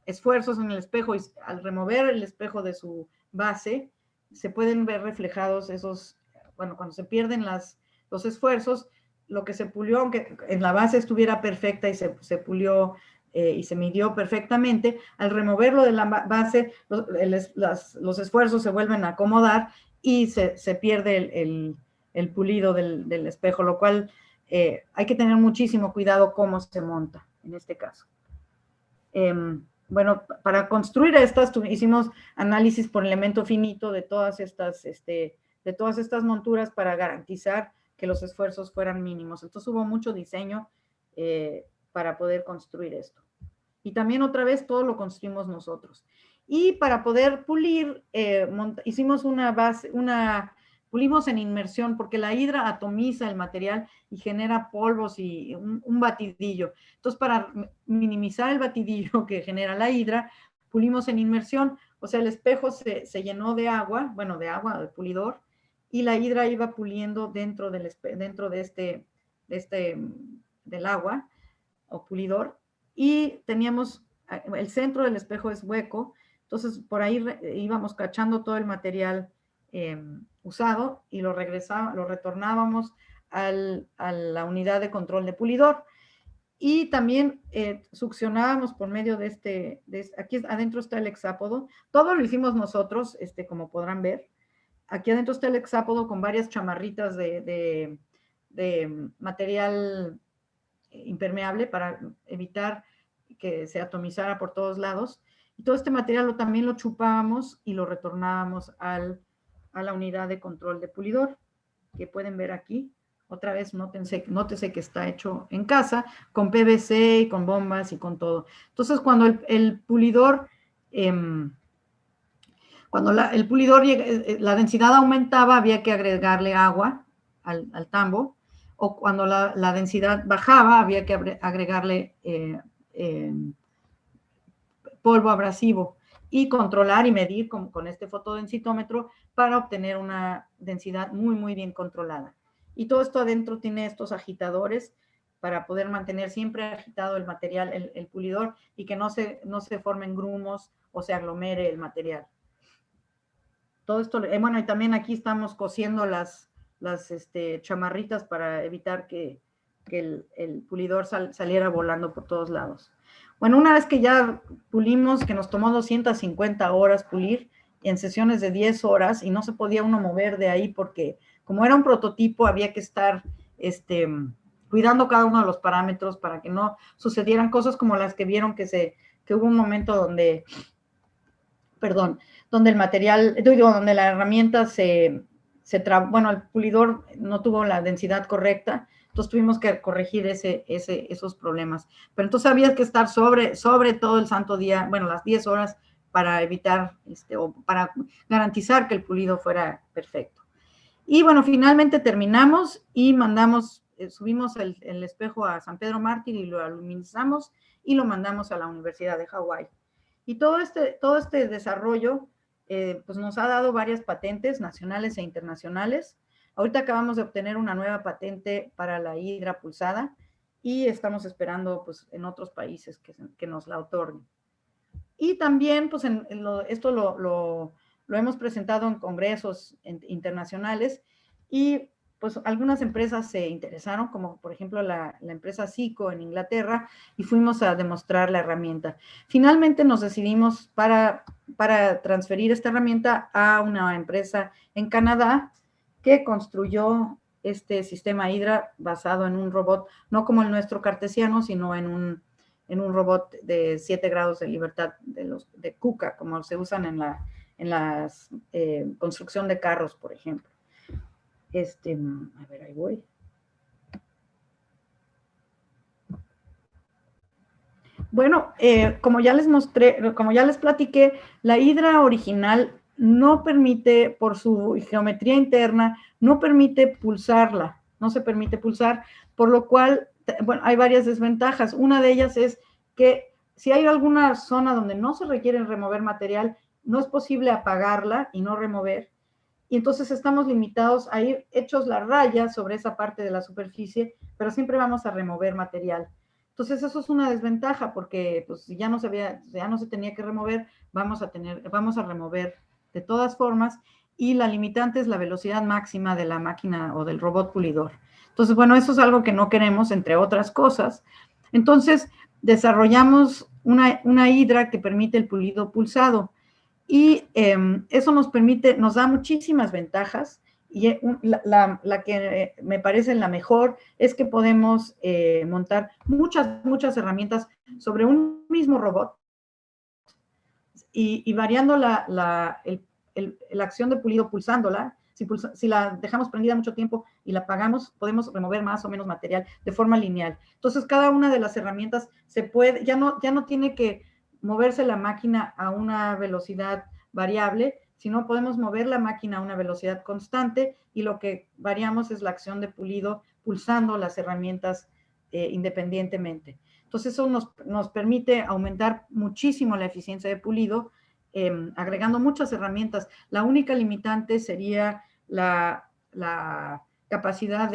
esfuerzos en el espejo y al remover el espejo de su base, se pueden ver reflejados esos, bueno, cuando se pierden los esfuerzos, lo que se pulió, aunque en la base estuviera perfecta y se pulió y se midió perfectamente, al removerlo de la base, los esfuerzos se vuelven a acomodar y se pierde el pulido del espejo, lo cual hay que tener muchísimo cuidado cómo se monta en este caso. Bueno, para construir estas hicimos análisis por elemento finito de todas estas monturas para garantizar que los esfuerzos fueran mínimos. Entonces hubo mucho diseño para poder construir esto. Y también otra vez todo lo construimos nosotros. Y para poder pulir, hicimos pulimos en inmersión, porque la hidra atomiza el material y genera polvos y un batidillo. Entonces, para minimizar el batidillo que genera la hidra, pulimos en inmersión. O sea, el espejo se llenó de agua, bueno, de agua, de pulidor, y la hidra iba puliendo dentro del agua o pulidor. Y teníamos, el centro del espejo es hueco, entonces por ahí íbamos cachando todo el material usado y lo retornábamos a la unidad de control de pulidor. Y también succionábamos por medio de aquí adentro está el hexápodo. Todo lo hicimos nosotros, como podrán ver. Aquí adentro está el hexápodo con varias chamarritas de material impermeable para evitar que se atomizara por todos lados. Y todo este material también lo chupábamos y lo retornábamos a la unidad de control de pulidor, que pueden ver aquí. Otra vez, nótese que está hecho en casa, con PVC y con bombas y con todo. Entonces, cuando el pulidor, la densidad aumentaba, había que agregarle agua al tambo, o cuando la densidad bajaba, había que agregarle polvo abrasivo y controlar y medir con este fotodensitómetro para obtener una densidad muy, muy bien controlada. Y todo esto adentro tiene estos agitadores para poder mantener siempre agitado el material, el pulidor, y que no se formen grumos o se aglomere el material. Todo esto, bueno, y también aquí estamos cosiendo las chamarritas para evitar que el pulidor saliera volando por todos lados. Bueno, una vez que ya pulimos, que nos tomó 250 horas pulir, en sesiones de 10 horas, y no se podía uno mover de ahí porque como era un prototipo, había que estar cuidando cada uno de los parámetros para que no sucedieran cosas como las que vieron que hubo un momento donde el material, donde la herramienta bueno, el pulidor no tuvo la densidad correcta, entonces tuvimos que corregir esos problemas. Pero entonces había que estar sobre todo el santo día, bueno, las 10 horas para evitar, o para garantizar que el pulido fuera perfecto. Y bueno, finalmente terminamos y subimos el espejo a San Pedro Mártir y lo aluminizamos y lo mandamos a la Universidad de Hawái. Y todo este desarrollo pues nos ha dado varias patentes nacionales e internacionales. Ahorita acabamos de obtener una nueva patente para la hidra pulsada y estamos esperando pues en otros países que nos la otorguen. Y también pues esto lo hemos presentado en congresos internacionales y pues algunas empresas se interesaron, como por ejemplo la empresa SICO en Inglaterra, y fuimos a demostrar la herramienta. Finalmente nos decidimos para transferir esta herramienta a una empresa en Canadá que construyó este sistema hidra basado en un robot, no como el nuestro cartesiano, sino en en un robot de 7 grados de libertad de KUKA, como se usan en la construcción de carros, por ejemplo. A ver, ahí voy. Bueno, como ya les mostré, como ya les platiqué, la hidra original no permite, por su geometría interna, no permite pulsarla, no se permite pulsar, por lo cual, bueno, hay varias desventajas. Una de ellas es que si hay alguna zona donde no se requiere remover material, no es posible apagarla y no remover, y entonces estamos limitados a ir hechos la raya sobre esa parte de la superficie, pero siempre vamos a remover material. Entonces eso es una desventaja porque pues, si ya no se tenía que remover, vamos a remover de todas formas, y la limitante es la velocidad máxima de la máquina o del robot pulidor. Entonces, bueno, eso es algo que no queremos, entre otras cosas. Entonces, desarrollamos una hidra que permite el pulido pulsado, y eso nos da muchísimas ventajas, y la que me parece la mejor es que podemos montar muchas herramientas sobre un mismo robot, y variando la acción de pulido pulsándola. Si la dejamos prendida mucho tiempo y la apagamos, podemos remover más o menos material de forma lineal. Entonces, cada una de las herramientas ya no tiene que moverse la máquina a una velocidad variable, sino podemos mover la máquina a una velocidad constante, y lo que variamos es la acción de pulido pulsando las herramientas independientemente. Entonces, eso nos permite aumentar muchísimo la eficiencia de pulido, agregando muchas herramientas. La única limitante sería la capacidad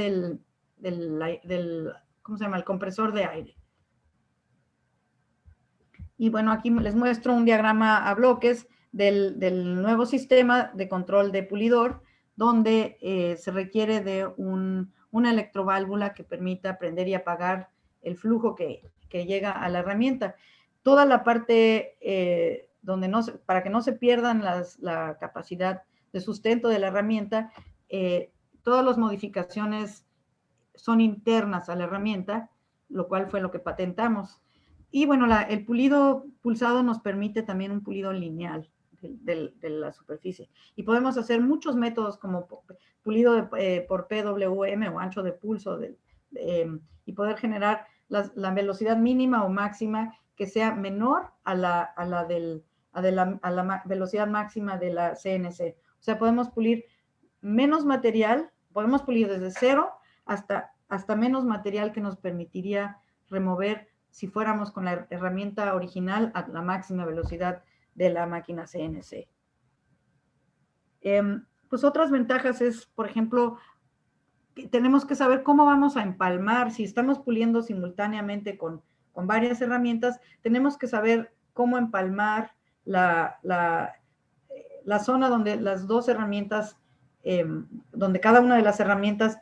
¿cómo se llama?, el compresor de aire. Y bueno, aquí les muestro un diagrama a bloques del nuevo sistema de control de pulidor, donde se requiere de una electroválvula que permita prender y apagar el flujo que llega a la herramienta. Toda la parte para que no se pierdan la capacidad de sustento de la herramienta, todas las modificaciones son internas a la herramienta, lo cual fue lo que patentamos. Y bueno, el pulido pulsado nos permite también un pulido lineal de la superficie. Y podemos hacer muchos métodos como pulido por PWM o ancho de pulso, y poder generar la velocidad mínima o máxima que sea menor a la velocidad máxima de la CNC. O sea, podemos pulir menos material, podemos pulir desde 0 hasta menos material, que nos permitiría remover, si fuéramos con la herramienta original, a la máxima velocidad de la máquina CNC. Pues otras ventajas es, por ejemplo, que tenemos que saber cómo vamos a empalmar. Si estamos puliendo simultáneamente con varias herramientas, tenemos que saber cómo empalmar la zona donde las dos herramientas, donde cada una de las herramientas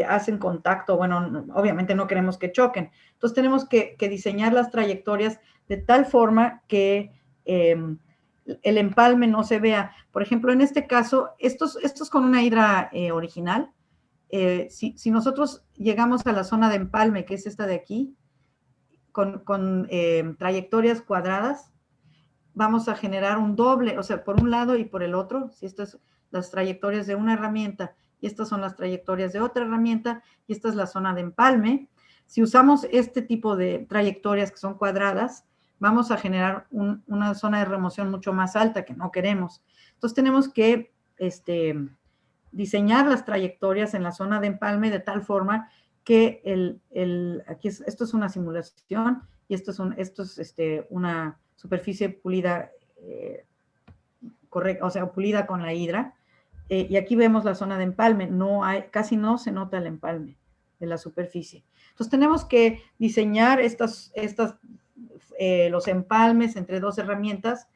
hacen contacto. Bueno, obviamente no queremos que choquen. Entonces tenemos que diseñar las trayectorias de tal forma que el empalme no se vea. Por ejemplo, en este caso, estos con una hidra original. Si nosotros llegamos a la zona de empalme, que es esta de aquí, con trayectorias cuadradas, vamos a generar un doble, o sea, por un lado y por el otro. Si estas son las trayectorias de una herramienta y estas son las trayectorias de otra herramienta, y esta es la zona de empalme. Si usamos este tipo de trayectorias que son cuadradas, vamos a generar una zona de remoción mucho más alta, que no queremos. Entonces tenemos que diseñar las trayectorias en la zona de empalme de tal forma que esto es una simulación, y esto es una superficie pulida correcta, o sea, pulida con la hidra. Y aquí vemos la zona de empalme. Casi no se nota el empalme de la superficie. Entonces tenemos que diseñar los empalmes entre dos herramientas,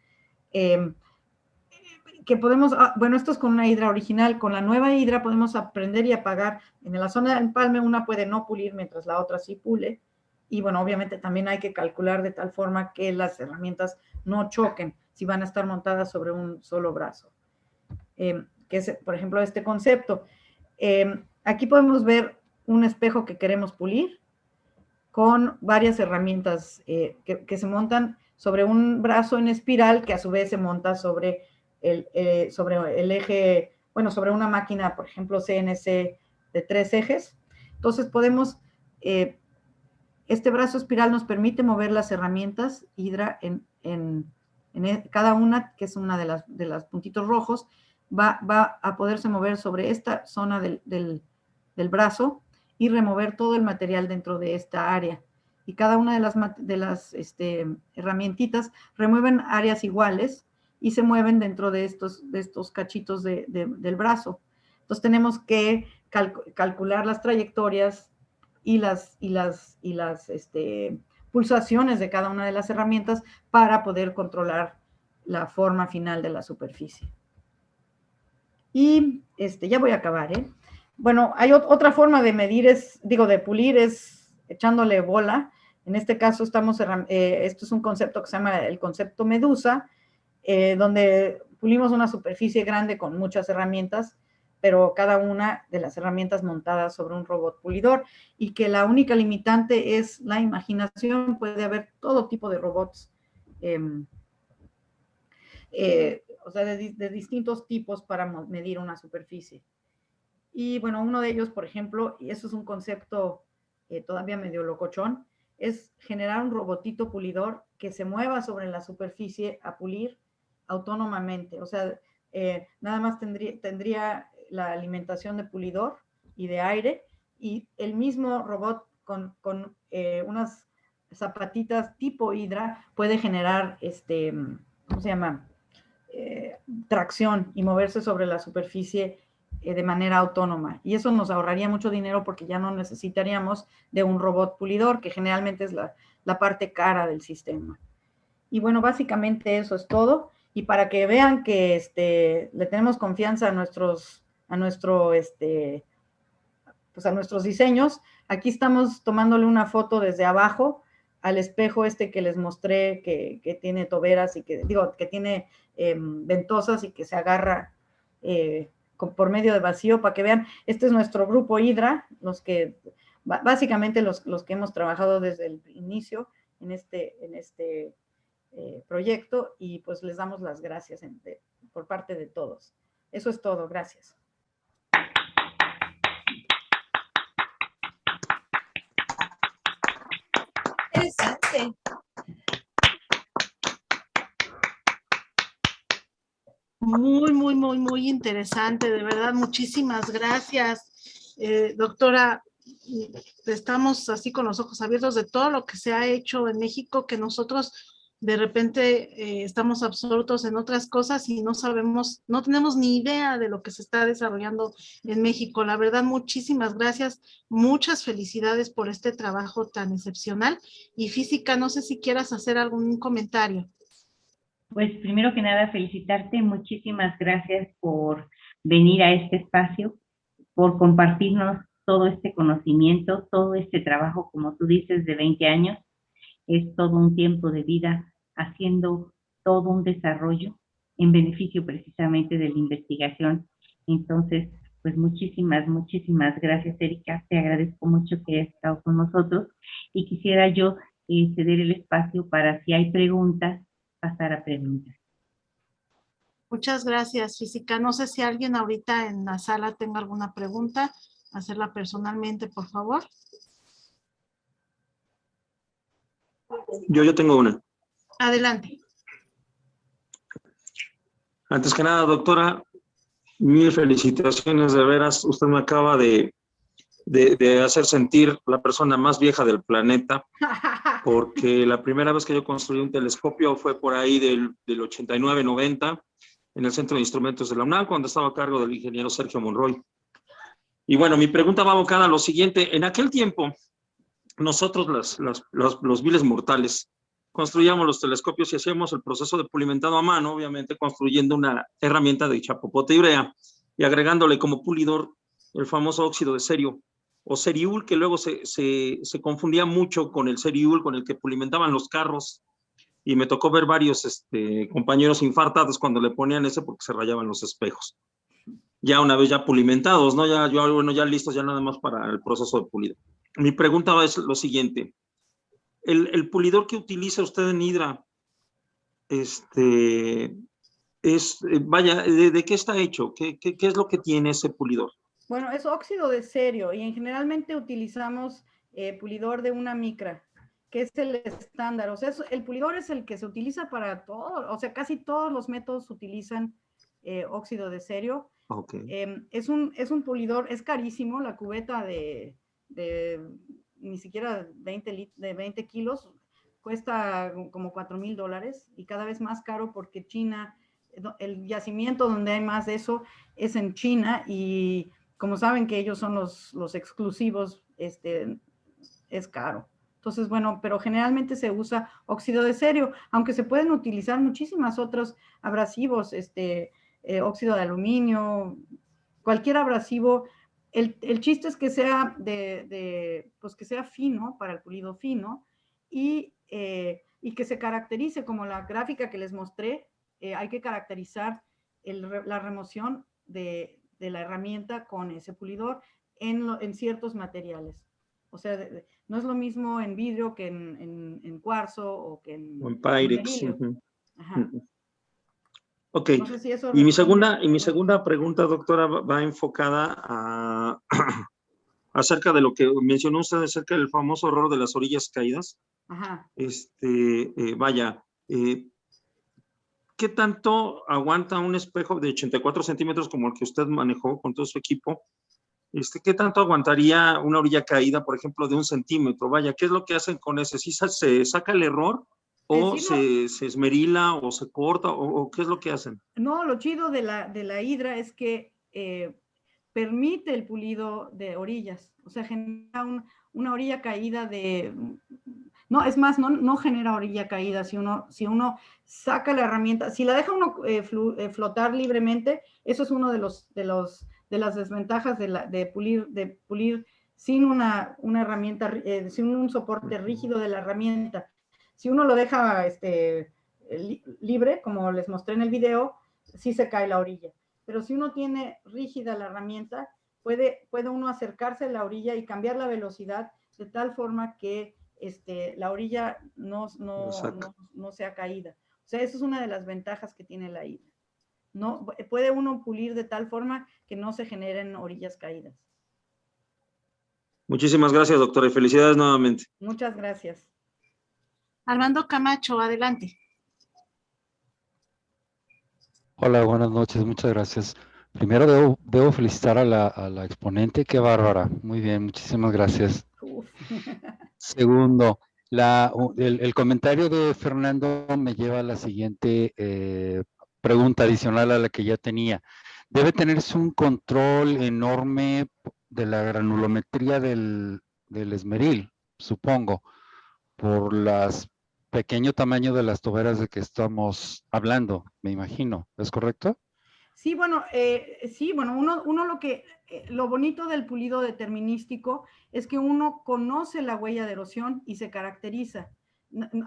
que podemos, bueno, esto es con una hidra original. Con la nueva hidra podemos prender y apagar. En la zona de empalme una puede no pulir mientras la otra sí pule. Y bueno, obviamente también hay que calcular de tal forma que las herramientas no choquen si van a estar montadas sobre un solo brazo. Que es, por ejemplo, este concepto. Aquí podemos ver un espejo que queremos pulir. con varias herramientas que se montan sobre un brazo en espiral que a su vez se monta sobre el eje, bueno, sobre una máquina, por ejemplo, CNC de 3 ejes. Entonces podemos, este brazo espiral nos permite mover las herramientas Hydra en cada una, que es una de las puntitos rojos, va a poderse mover sobre esta zona del brazo y remover todo el material dentro de esta área. Y cada una de las herramientitas remueven áreas iguales y se mueven dentro de estos cachitos del brazo. Entonces tenemos que calcular las trayectorias y las pulsaciones de cada una de las herramientas para poder controlar la forma final de la superficie. Y ya voy a acabar, ¿eh? Bueno, hay otra forma de medir, de pulir, es echándole bola. En este caso esto es un concepto que se llama el concepto medusa, donde pulimos una superficie grande con muchas herramientas, pero cada una de las herramientas montadas sobre un robot pulidor, y que la única limitante es la imaginación. Puede haber todo tipo de robots, o sea, de distintos tipos para medir una superficie. Y bueno, uno de ellos, por ejemplo, y eso es un concepto todavía medio locochón, es generar un robotito pulidor que se mueva sobre la superficie a pulir autónomamente. O sea, nada más tendría la alimentación de pulidor y de aire, y el mismo robot con unas zapatitas tipo Hydra puede generar, ¿cómo se llama? Tracción y moverse sobre la superficie de manera autónoma. Y eso nos ahorraría mucho dinero porque ya no necesitaríamos de un robot pulidor, que generalmente es la parte cara del sistema. Y bueno, básicamente eso es todo. Y para que vean que le tenemos confianza a nuestros diseños, aquí estamos tomándole una foto desde abajo al espejo que les mostré, que tiene toberas y que tiene ventosas y que se agarra por medio de vacío, para que vean. Este es nuestro grupo Hydra, básicamente los que hemos trabajado desde el inicio en este proyecto, y pues les damos las gracias por parte de todos. Eso es todo, gracias. Interesante. Muy, muy, muy, muy interesante, de verdad, muchísimas gracias, doctora. Estamos así con los ojos abiertos de todo lo que se ha hecho en México, que nosotros de repente estamos absortos en otras cosas y no sabemos, no tenemos ni idea de lo que se está desarrollando en México. La verdad, muchísimas gracias, muchas felicidades por este trabajo tan excepcional. Y Física, no sé si quieras hacer algún comentario. Pues primero que nada, felicitarte, muchísimas gracias por venir a este espacio, por compartirnos todo este conocimiento, todo este trabajo, como tú dices, de 20 años. Es todo un tiempo de vida haciendo todo un desarrollo en beneficio precisamente de la investigación. Entonces, pues muchísimas gracias, Erika. Te agradezco mucho que hayas estado con nosotros, y quisiera yo ceder el espacio para, si hay preguntas, pasar a preguntas. Muchas gracias, Física. No sé si alguien ahorita en la sala tenga alguna pregunta, hacerla personalmente, por favor. Yo tengo una. Adelante. Antes que nada, doctora, mil felicitaciones, de veras. Usted me acaba de hacer sentir la persona más vieja del planeta, porque la primera vez que yo construí un telescopio fue por ahí del 89-90, en el Centro de Instrumentos de la UNAM, cuando estaba a cargo del ingeniero Sergio Monroy. Y bueno, mi pregunta va abocada a lo siguiente. En aquel tiempo, nosotros, los viles mortales, construíamos los telescopios y hacíamos el proceso de pulimentado a mano, obviamente construyendo una herramienta de chapopote y urea y agregándole como pulidor el famoso óxido de cerio o ceriul, que luego se confundía mucho con el ceriul con el que pulimentaban los carros, y me tocó ver varios compañeros infartados cuando le ponían ese porque se rayaban los espejos. Ya una vez ya pulimentados, ¿no? Ya listos ya nada más para el proceso de pulido. Mi pregunta es lo siguiente. el pulidor que utiliza usted en Hydra, vaya, ¿de qué está hecho? ¿Qué es lo que tiene ese pulidor? Bueno, es óxido de cerio y generalmente utilizamos pulidor de una micra, que es el estándar. O sea, el pulidor es el que se utiliza para todo, o sea, casi todos los métodos utilizan óxido de cerio. Okay. Es un pulidor, es carísimo, la cubeta de ni siquiera 20 kilos, cuesta como $4,000 y cada vez más caro porque China, el yacimiento donde hay más de eso es en China y como saben que ellos son los exclusivos, es caro. Entonces, bueno, pero generalmente se usa óxido de cerio, aunque se pueden utilizar muchísimas otros abrasivos, óxido de aluminio, cualquier abrasivo. El chiste es que sea pues que sea fino, para el pulido fino, y que se caracterice como la gráfica que les mostré. Hay que caracterizar la remoción de la herramienta con ese pulidor en ciertos materiales. O sea, no es lo mismo en vidrio que en cuarzo o que en Pyrex. Ajá. Ok, No sé si eso y mi segunda pregunta, doctora, va enfocada acerca de lo que mencionó usted acerca del famoso error de las orillas caídas. Ajá. Vaya, ¿qué tanto aguanta un espejo de 84 centímetros como el que usted manejó con todo su equipo? ¿Qué tanto aguantaría una orilla caída, por ejemplo, de 1 centímetro? Vaya, ¿qué es lo que hacen con ese? ¿Sí se saca el error? ¿O se esmerila o se corta? ¿O qué es lo que hacen? No, lo chido de la Hydra es que permite el pulido de orillas. O sea, genera una orilla caída de... No, es más, no genera orilla caída si uno saca la herramienta. Si la deja uno flotar libremente, eso es uno de las desventajas de pulir sin una herramienta, sin un soporte rígido de la herramienta. Si uno lo deja libre, como les mostré en el video, sí se cae la orilla. Pero si uno tiene rígida la herramienta, puede uno acercarse a la orilla y cambiar la velocidad de tal forma que la orilla no sea caída. O sea, eso es una de las ventajas que tiene la Hydra. No, puede uno pulir de tal forma que no se generen orillas caídas. Muchísimas gracias, doctora, y felicidades nuevamente. Muchas gracias. Armando Camacho, adelante. Hola, buenas noches, muchas gracias. Primero debo felicitar a la exponente, qué bárbara. Muy bien, muchísimas gracias. Segundo, el comentario de Fernando me lleva a la siguiente pregunta adicional a la que ya tenía. Debe tenerse un control enorme de la granulometría del esmeril, supongo, por las pequeño tamaño de las toberas de que estamos hablando, me imagino. ¿Es correcto? Sí, bueno, uno lo bonito del pulido determinístico es que uno conoce la huella de erosión y se caracteriza.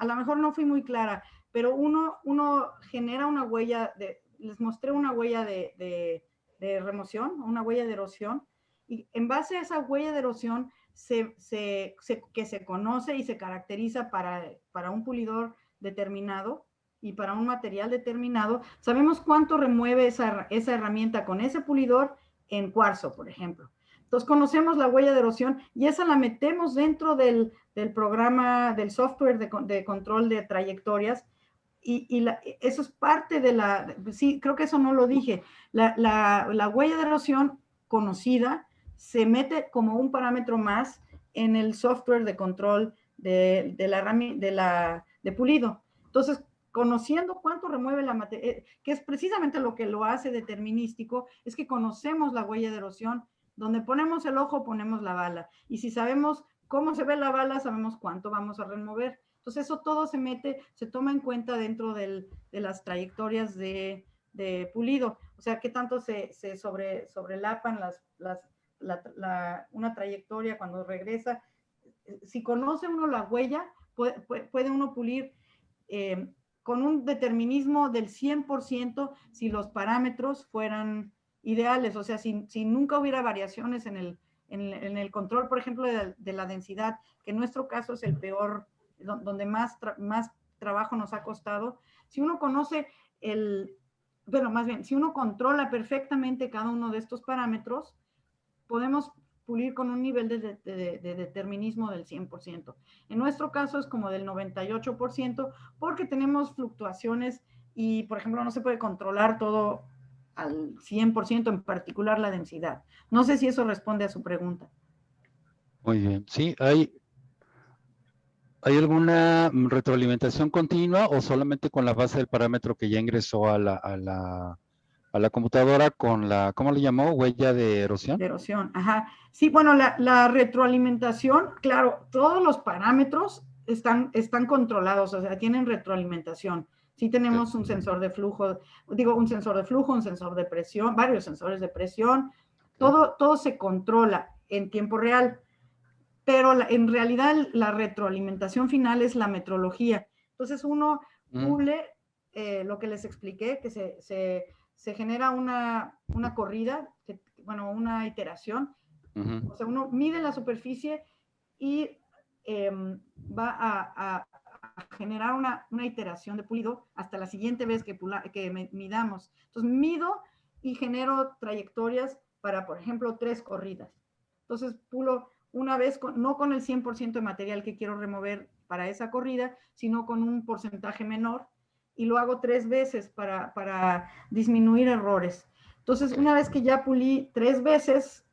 A lo mejor no fui muy clara, pero uno genera una huella les mostré una huella de remoción, una huella de erosión, y en base a esa huella de erosión que se conoce y se caracteriza para un pulidor determinado y para un material determinado, sabemos cuánto remueve esa herramienta con ese pulidor en cuarzo, por ejemplo. Entonces conocemos la huella de erosión y esa la metemos dentro del programa, del software de control de trayectorias y eso es parte de sí, creo que eso no lo dije, la huella de erosión conocida se mete como un parámetro más en el software de control de pulido. Entonces, conociendo cuánto remueve la materia, que es precisamente lo que lo hace determinístico, es que conocemos la huella de erosión. Donde ponemos el ojo, ponemos la bala. Y si sabemos cómo se ve la bala, sabemos cuánto vamos a remover. Entonces, eso todo se toma en cuenta dentro de las trayectorias de pulido. O sea, qué tanto se sobrelapan una trayectoria cuando regresa. Si conoce uno la huella, puede uno pulir con un determinismo del 100% si los parámetros fueran ideales, o sea, si nunca hubiera variaciones en el control, por ejemplo, de la densidad, que en nuestro caso es el peor donde más trabajo nos ha costado. Si uno conoce si uno controla perfectamente cada uno de estos parámetros, podemos pulir con un nivel de determinismo del 100%. En nuestro caso es como del 98%, porque tenemos fluctuaciones y, por ejemplo, no se puede controlar todo al 100%, en particular la densidad. No sé si eso responde a su pregunta. Muy bien. Sí, ¿hay alguna retroalimentación continua o solamente con la base del parámetro que ya ingresó a la computadora con la, ¿cómo le llamó? ¿Huella de erosión? De erosión, ajá. Sí, bueno, la retroalimentación, claro, todos los parámetros están controlados, o sea, tienen retroalimentación. Sí tenemos un sensor de flujo, un sensor de flujo, un sensor de presión, varios sensores de presión, todo se controla en tiempo real, pero en realidad la retroalimentación final es la metrología. Entonces uno pule lo que les expliqué, que se genera una corrida, una iteración. O sea, uno mide la superficie y va a generar una iteración de pulido hasta la siguiente vez que midamos. Entonces, mido y genero trayectorias para, por ejemplo, 3 corridas. Entonces, pulo una vez, no con el 100% de material que quiero remover para esa corrida, sino con un porcentaje menor, y lo hago 3 veces para disminuir errores. Entonces, una vez que ya pulí 3 veces,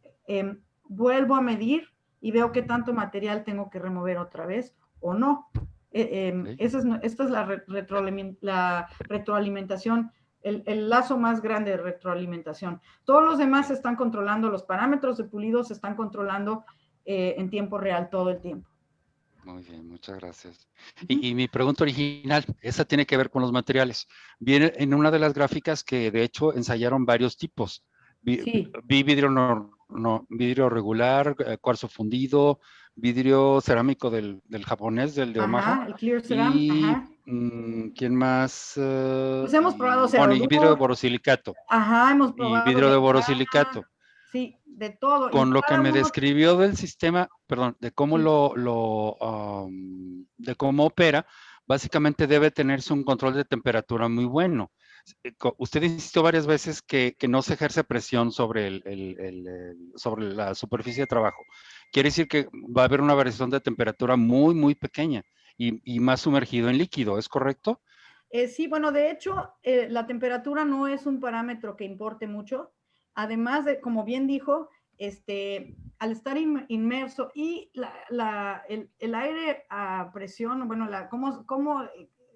vuelvo a medir y veo qué tanto material tengo que remover otra vez o no. Esta es la retroalimentación, el lazo más grande de retroalimentación. Todos los demás están controlando, los parámetros de pulido se están controlando en tiempo real todo el tiempo. Muy bien, muchas gracias. Y mi pregunta original, esa tiene que ver con los materiales. Viene en una de las gráficas que de hecho ensayaron varios tipos. Vi vidrio regular, cuarzo fundido, vidrio cerámico del japonés, del de Omaha. El clear ceramic, y ¿quién más? Pues hemos probado y vidrio de borosilicato. Hemos probado. Y vidrio de borosilicato. Sí, de todo. Con lo que me describió del sistema, perdón, de cómo de cómo opera, básicamente debe tenerse un control de temperatura muy bueno. Usted insistió varias veces que no se ejerce presión sobre sobre la superficie de trabajo. Quiere decir que va a haber una variación de temperatura muy, muy pequeña y más sumergido en líquido, ¿es correcto? Sí, bueno, de hecho, la temperatura no es un parámetro que importe mucho. Además de, como bien dijo, al estar inmerso y el aire a presión, bueno, cómo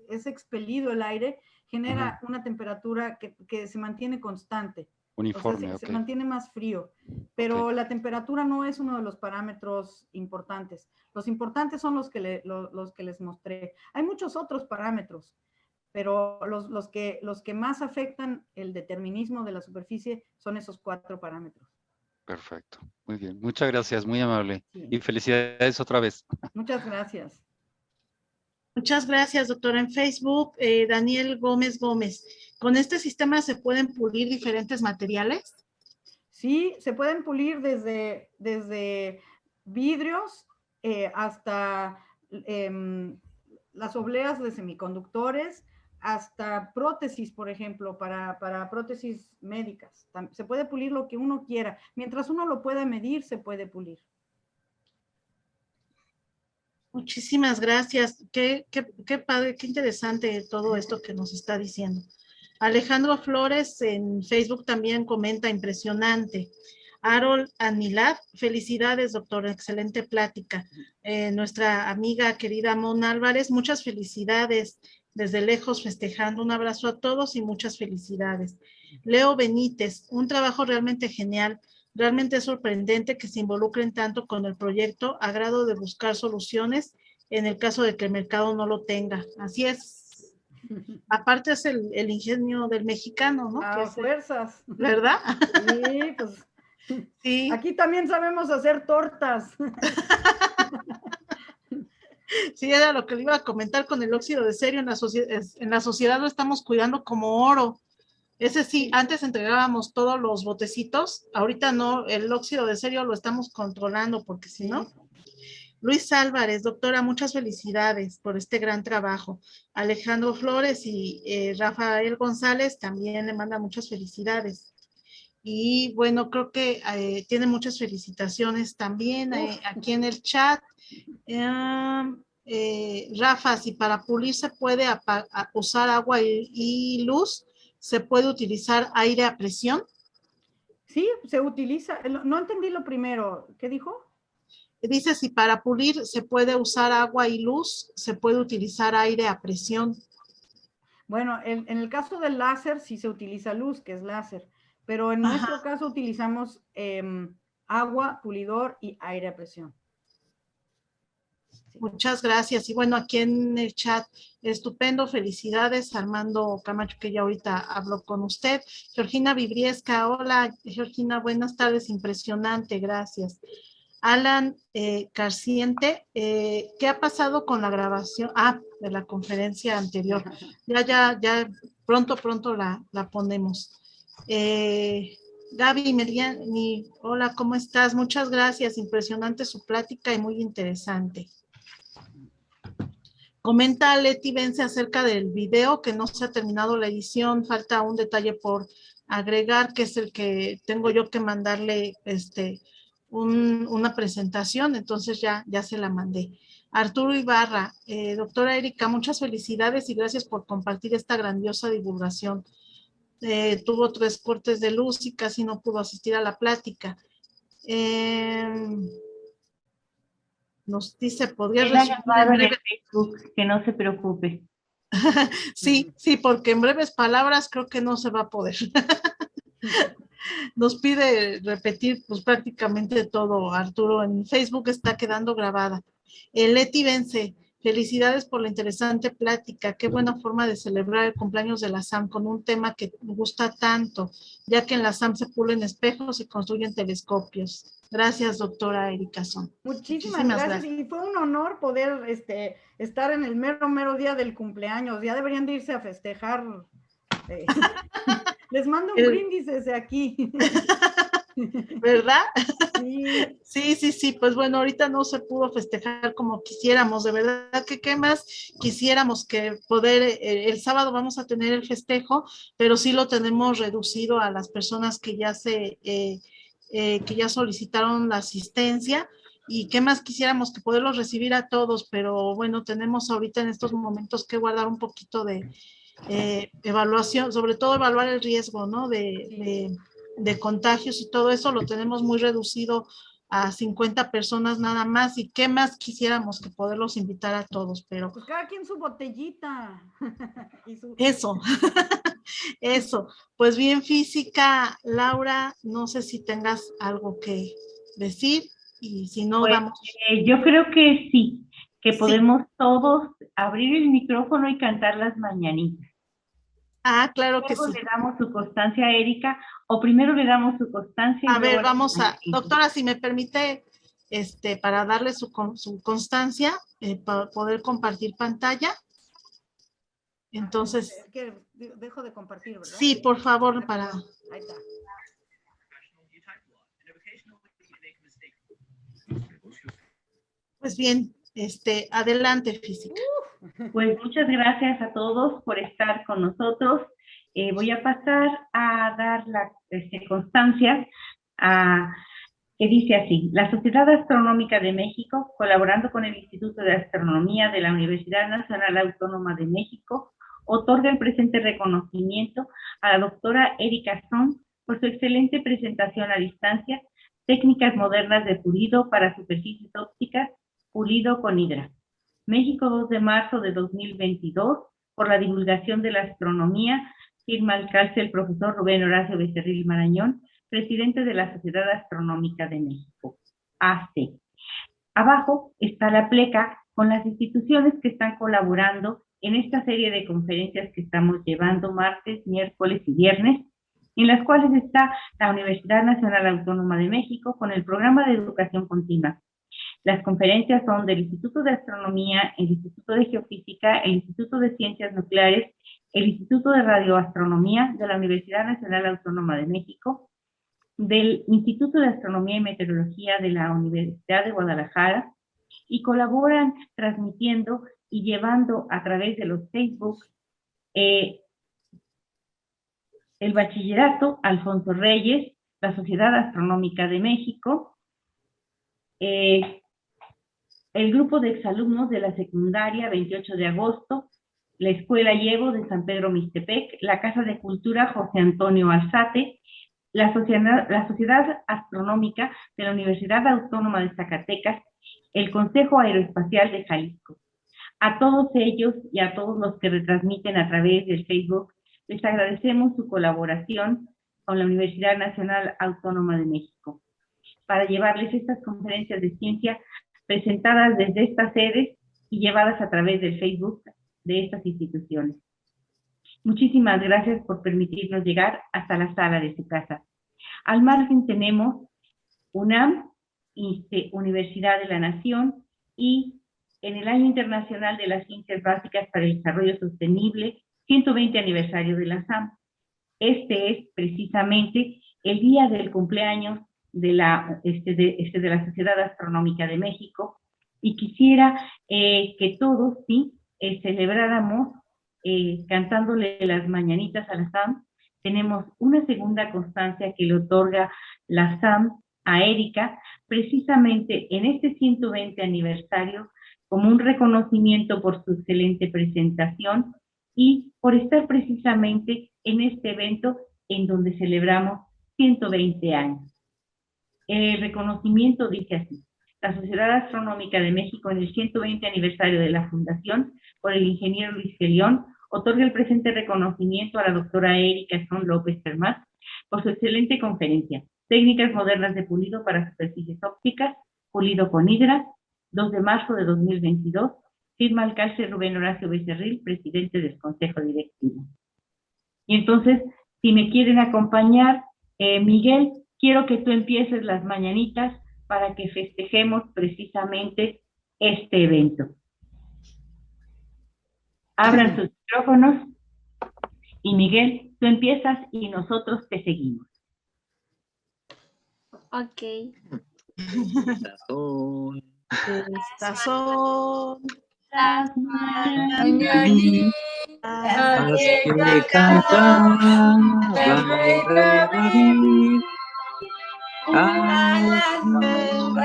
es expelido el aire, genera una temperatura que se mantiene constante. Uniforme, o sea, se mantiene más frío, pero la temperatura no es uno de los parámetros importantes. Los importantes son los que les mostré. Hay muchos otros parámetros, pero los que más afectan el determinismo de la superficie son esos 4 parámetros. Perfecto, muy bien. Muchas gracias, muy amable. Sí. Y felicidades otra vez. Muchas gracias. Muchas gracias, doctora. En Facebook, Daniel Gómez. ¿Con este sistema se pueden pulir diferentes materiales? Sí, se pueden pulir desde vidrios hasta las obleas de semiconductores, hasta prótesis, por ejemplo, para prótesis médicas. Se puede pulir lo que uno quiera. Mientras uno lo pueda medir, se puede pulir. Muchísimas gracias. Qué padre, qué interesante todo esto que nos está diciendo. Alejandro Flores en Facebook también comenta, impresionante. Harold Anilad, felicidades, doctor, excelente plática. Nuestra amiga querida Mon Álvarez, muchas felicidades, desde lejos festejando. Un abrazo a todos y muchas felicidades. Leo Benítez, un trabajo realmente genial. Realmente es sorprendente que se involucren tanto con el proyecto a grado de buscar soluciones en el caso de que el mercado no lo tenga. Así es. Aparte es el ingenio del mexicano, ¿no? A fuerzas. ¿Verdad? Sí, pues. Sí. Aquí también sabemos hacer tortas. Sí, era lo que le iba a comentar con el óxido de cerio. En la sociedad lo estamos cuidando como oro. Ese sí, antes entregábamos todos los botecitos, ahorita no, el óxido de cerio lo estamos controlando porque si no. Luis Álvarez, doctora, muchas felicidades por este gran trabajo. Alejandro Flores y Rafael González también le mandan muchas felicidades. Y bueno, creo que tiene muchas felicitaciones también aquí en el chat. Rafa, si para pulir se puede usar agua y luz, ¿se puede utilizar aire a presión? Sí, se utiliza. No entendí lo primero. ¿Qué dijo? Dice, si para pulir se puede usar agua y luz, ¿se puede utilizar aire a presión? Bueno, en el caso del láser sí se utiliza luz, que es láser, pero en nuestro caso utilizamos agua, pulidor y aire a presión. Sí. Muchas gracias. Y bueno, aquí en el chat, estupendo, felicidades, Armando Camacho, que ya ahorita habló con usted. Georgina Vibriesca, hola, Georgina, buenas tardes, impresionante, gracias. Alan Carciente, ¿qué ha pasado con la grabación? De la conferencia anterior. Ya, pronto la ponemos. Gaby Mediani, hola, ¿cómo estás? Muchas gracias, impresionante su plática y muy interesante. Comenta Leti Vence acerca del video, que no se ha terminado la edición, falta un detalle por agregar, que es el que tengo yo que mandarle una presentación, entonces ya se la mandé. Arturo Ibarra, doctora Erika, muchas felicidades y gracias por compartir esta grandiosa divulgación. Tuvo 3 cortes de luz y casi no pudo asistir a la plática. Nos dice, ¿podría resumir en breve? Facebook, que no se preocupe. Sí, porque en breves palabras creo que no se va a poder. Nos pide repetir pues prácticamente todo, Arturo. En Facebook está quedando grabada. Leti Vence, felicidades por la interesante plática. Qué buena forma de celebrar el cumpleaños de la SAM con un tema que me gusta tanto, ya que en la SAM se pulen espejos y construyen telescopios. Gracias, doctora Erika Son. Muchísimas gracias. Y fue un honor poder estar en el mero día del cumpleaños. Ya deberían de irse a festejar. Les mando un brindis desde aquí. ¿Verdad? Sí. Sí, pues bueno, ahorita no se pudo festejar como quisiéramos, de verdad que qué más quisiéramos que poder, el sábado vamos a tener el festejo, pero sí lo tenemos reducido a las personas que ya solicitaron la asistencia, y qué más quisiéramos que poderlos recibir a todos, pero bueno, tenemos ahorita en estos momentos que guardar un poquito de evaluación, sobre todo evaluar el riesgo, ¿no? De contagios y todo eso lo tenemos muy reducido a 50 personas nada más, y qué más quisiéramos que poderlos invitar a todos, pero... Pues cada quien su botellita. Eso. Pues bien, física, Laura, no sé si tengas algo que decir, y si no, pues, vamos... yo creo que sí, que podemos todos abrir el micrófono y cantar las mañanitas. Claro que sí. Luego le damos su constancia a Erika, o primero le damos su constancia. A ver, vamos a, doctora, si me permite, para darle su constancia, para poder compartir pantalla. Entonces. Es que dejo de compartir, ¿verdad? Sí, por favor, para. Ahí está. Pues bien, adelante, física. Pues muchas gracias a todos por estar con nosotros. Voy a pasar a dar la constancia que dice así: la Sociedad Astronómica de México, colaborando con el Instituto de Astronomía de la Universidad Nacional Autónoma de México, otorga el presente reconocimiento a la doctora Erika Son por su excelente presentación a distancia, técnicas modernas de pulido para superficies ópticas, pulido con hidra. México, 2 de marzo de 2022, por la divulgación de la astronomía, firma al calce el profesor Rubén Horacio Becerril Marañón, presidente de la Sociedad Astronómica de México, AC. Abajo está la pleca con las instituciones que están colaborando en esta serie de conferencias que estamos llevando martes, miércoles y viernes, en las cuales está la Universidad Nacional Autónoma de México con el programa de educación continua. Las conferencias son del Instituto de Astronomía, el Instituto de Geofísica, el Instituto de Ciencias Nucleares, el Instituto de Radioastronomía de la Universidad Nacional Autónoma de México, del Instituto de Astronomía y Meteorología de la Universidad de Guadalajara, y colaboran transmitiendo y llevando a través de los Facebook el Bachillerato Alfonso Reyes, la Sociedad Astronómica de México, el grupo de exalumnos de la secundaria 28 de agosto, la Escuela Llevo de San Pedro Mixtepec, la Casa de Cultura José Antonio Alzate, la Sociedad Astronómica de la Universidad Autónoma de Zacatecas, el Consejo Aeroespacial de Jalisco. A todos ellos y a todos los que retransmiten a través del Facebook, les agradecemos su colaboración con la Universidad Nacional Autónoma de México para llevarles estas conferencias de ciencia presentadas desde estas sedes y llevadas a través del Facebook de estas instituciones. Muchísimas gracias por permitirnos llegar hasta la sala de su casa. Al margen tenemos UNAM, Universidad de la Nación, y en el Año Internacional de las Ciencias Básicas para el Desarrollo Sostenible, 120 aniversario de la SAM. Este es precisamente el día del cumpleaños de la Sociedad Astronómica de México, y quisiera que todos celebráramos cantándole las mañanitas a la SAM. Tenemos una segunda constancia que le otorga la SAM a Erika, precisamente en este 120 aniversario, como un reconocimiento por su excelente presentación y por estar precisamente en este evento en donde celebramos 120 años. El reconocimiento dice así: la Sociedad Astronómica de México, en el 120 aniversario de la fundación por el ingeniero Luis Gelión, otorga el presente reconocimiento a la doctora Erika Son López Fermaz por su excelente conferencia, Técnicas Modernas de Pulido para Superficies Ópticas, Pulido con Hidra, 2 de marzo de 2022, firma alcalde Rubén Horacio Becerril, presidente del Consejo Directivo. Y entonces, si me quieren acompañar, Miguel, quiero que tú empieces las mañanitas para que festejemos precisamente este evento. Abran sus micrófonos y Miguel, tú empiezas y nosotros te seguimos. Ok. Estas son Las mañanitas que cantaban el rey David.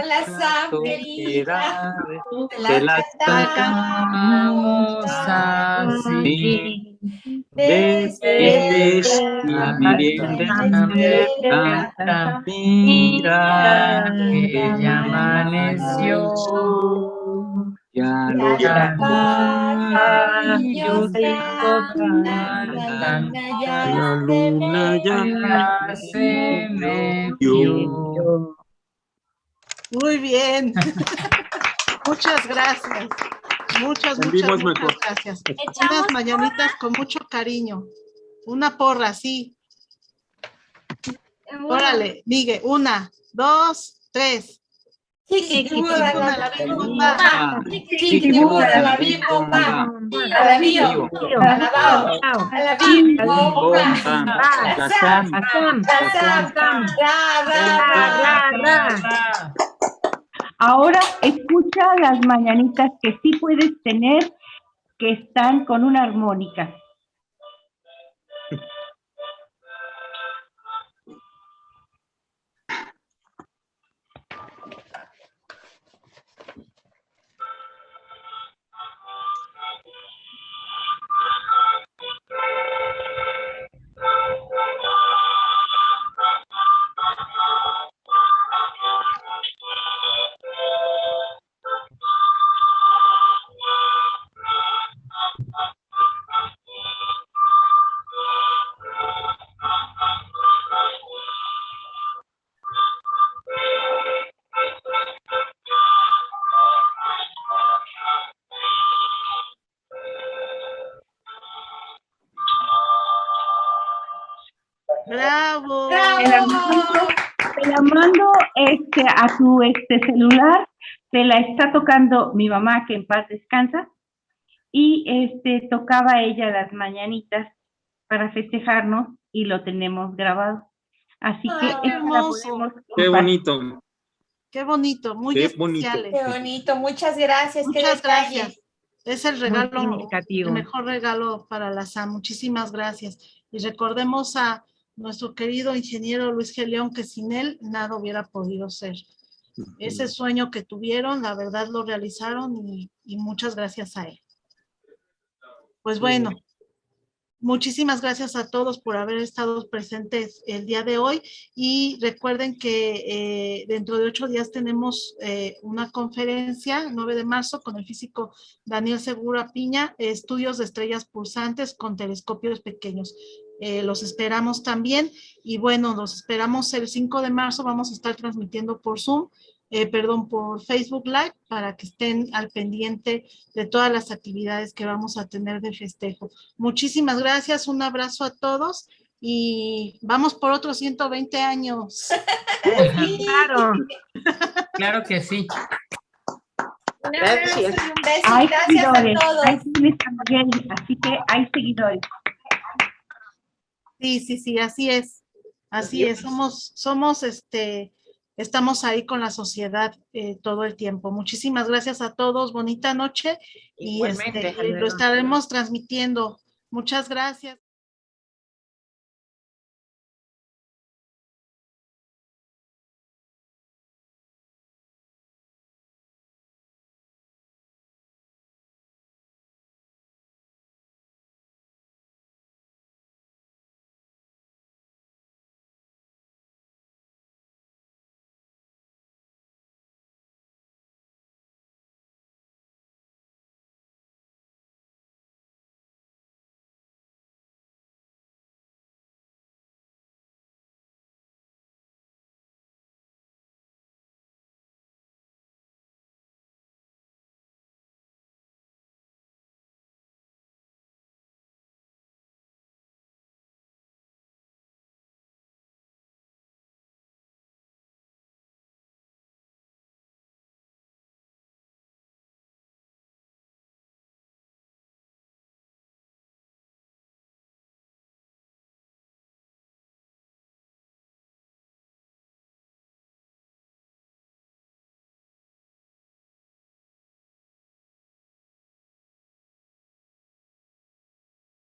La SAM querida, te las cantamos así. Desde mi bien despierta, mira que ya amaneció. Ya los pajarillos cantan, la luna ya se metió. Muy bien. Muchas gracias. Muchas gracias. Unas mañanitas con mucho cariño. Una porra, sí. Órale, Miguel. 1, 2, 3. Chiquibura la bim bomba. Chiquibura la bim bomba. A la bio. A la bao. A la bim bomba. La SAM. Ra. Ahora escucha las mañanitas que sí puedes tener, que están con una armónica. ¡Bravo! Te la mando a tu celular, te la está tocando mi mamá, que en paz descansa, y tocaba ella las mañanitas para festejarnos y lo tenemos grabado. Así que qué hermoso. Qué bonito. Qué bonito, muy Qué especiales. Qué bonito, muchas gracias. Muchas qué detalle. gracias. Es el regalo, significativo. el mejor regalo para la SAM. Muchísimas gracias. Y recordemos a nuestro querido ingeniero Luis G. León, que sin él nada hubiera podido ser. Ese sueño que tuvieron, la verdad lo realizaron y muchas gracias a él. Pues bueno, muchísimas gracias a todos por haber estado presentes el día de hoy y recuerden que dentro de 8 días tenemos una conferencia, 9 de marzo, con el físico Daniel Segura Piña, estudios de estrellas pulsantes con telescopios pequeños. Los esperamos también y bueno, los esperamos el 5 de marzo, vamos a estar transmitiendo por Zoom, por Facebook Live, para que estén al pendiente de todas las actividades que vamos a tener de festejo. Muchísimas gracias, un abrazo a todos y vamos por otros 120 años. Claro, claro que sí. Un abrazo y un beso. Hay Gracias seguidores, a todos. hay quienes también, así que hay seguidores. Sí, así es. Así es, estamos ahí con la sociedad todo el tiempo. Muchísimas gracias a todos, bonita noche y Igualmente, lo estaremos transmitiendo. Muchas gracias.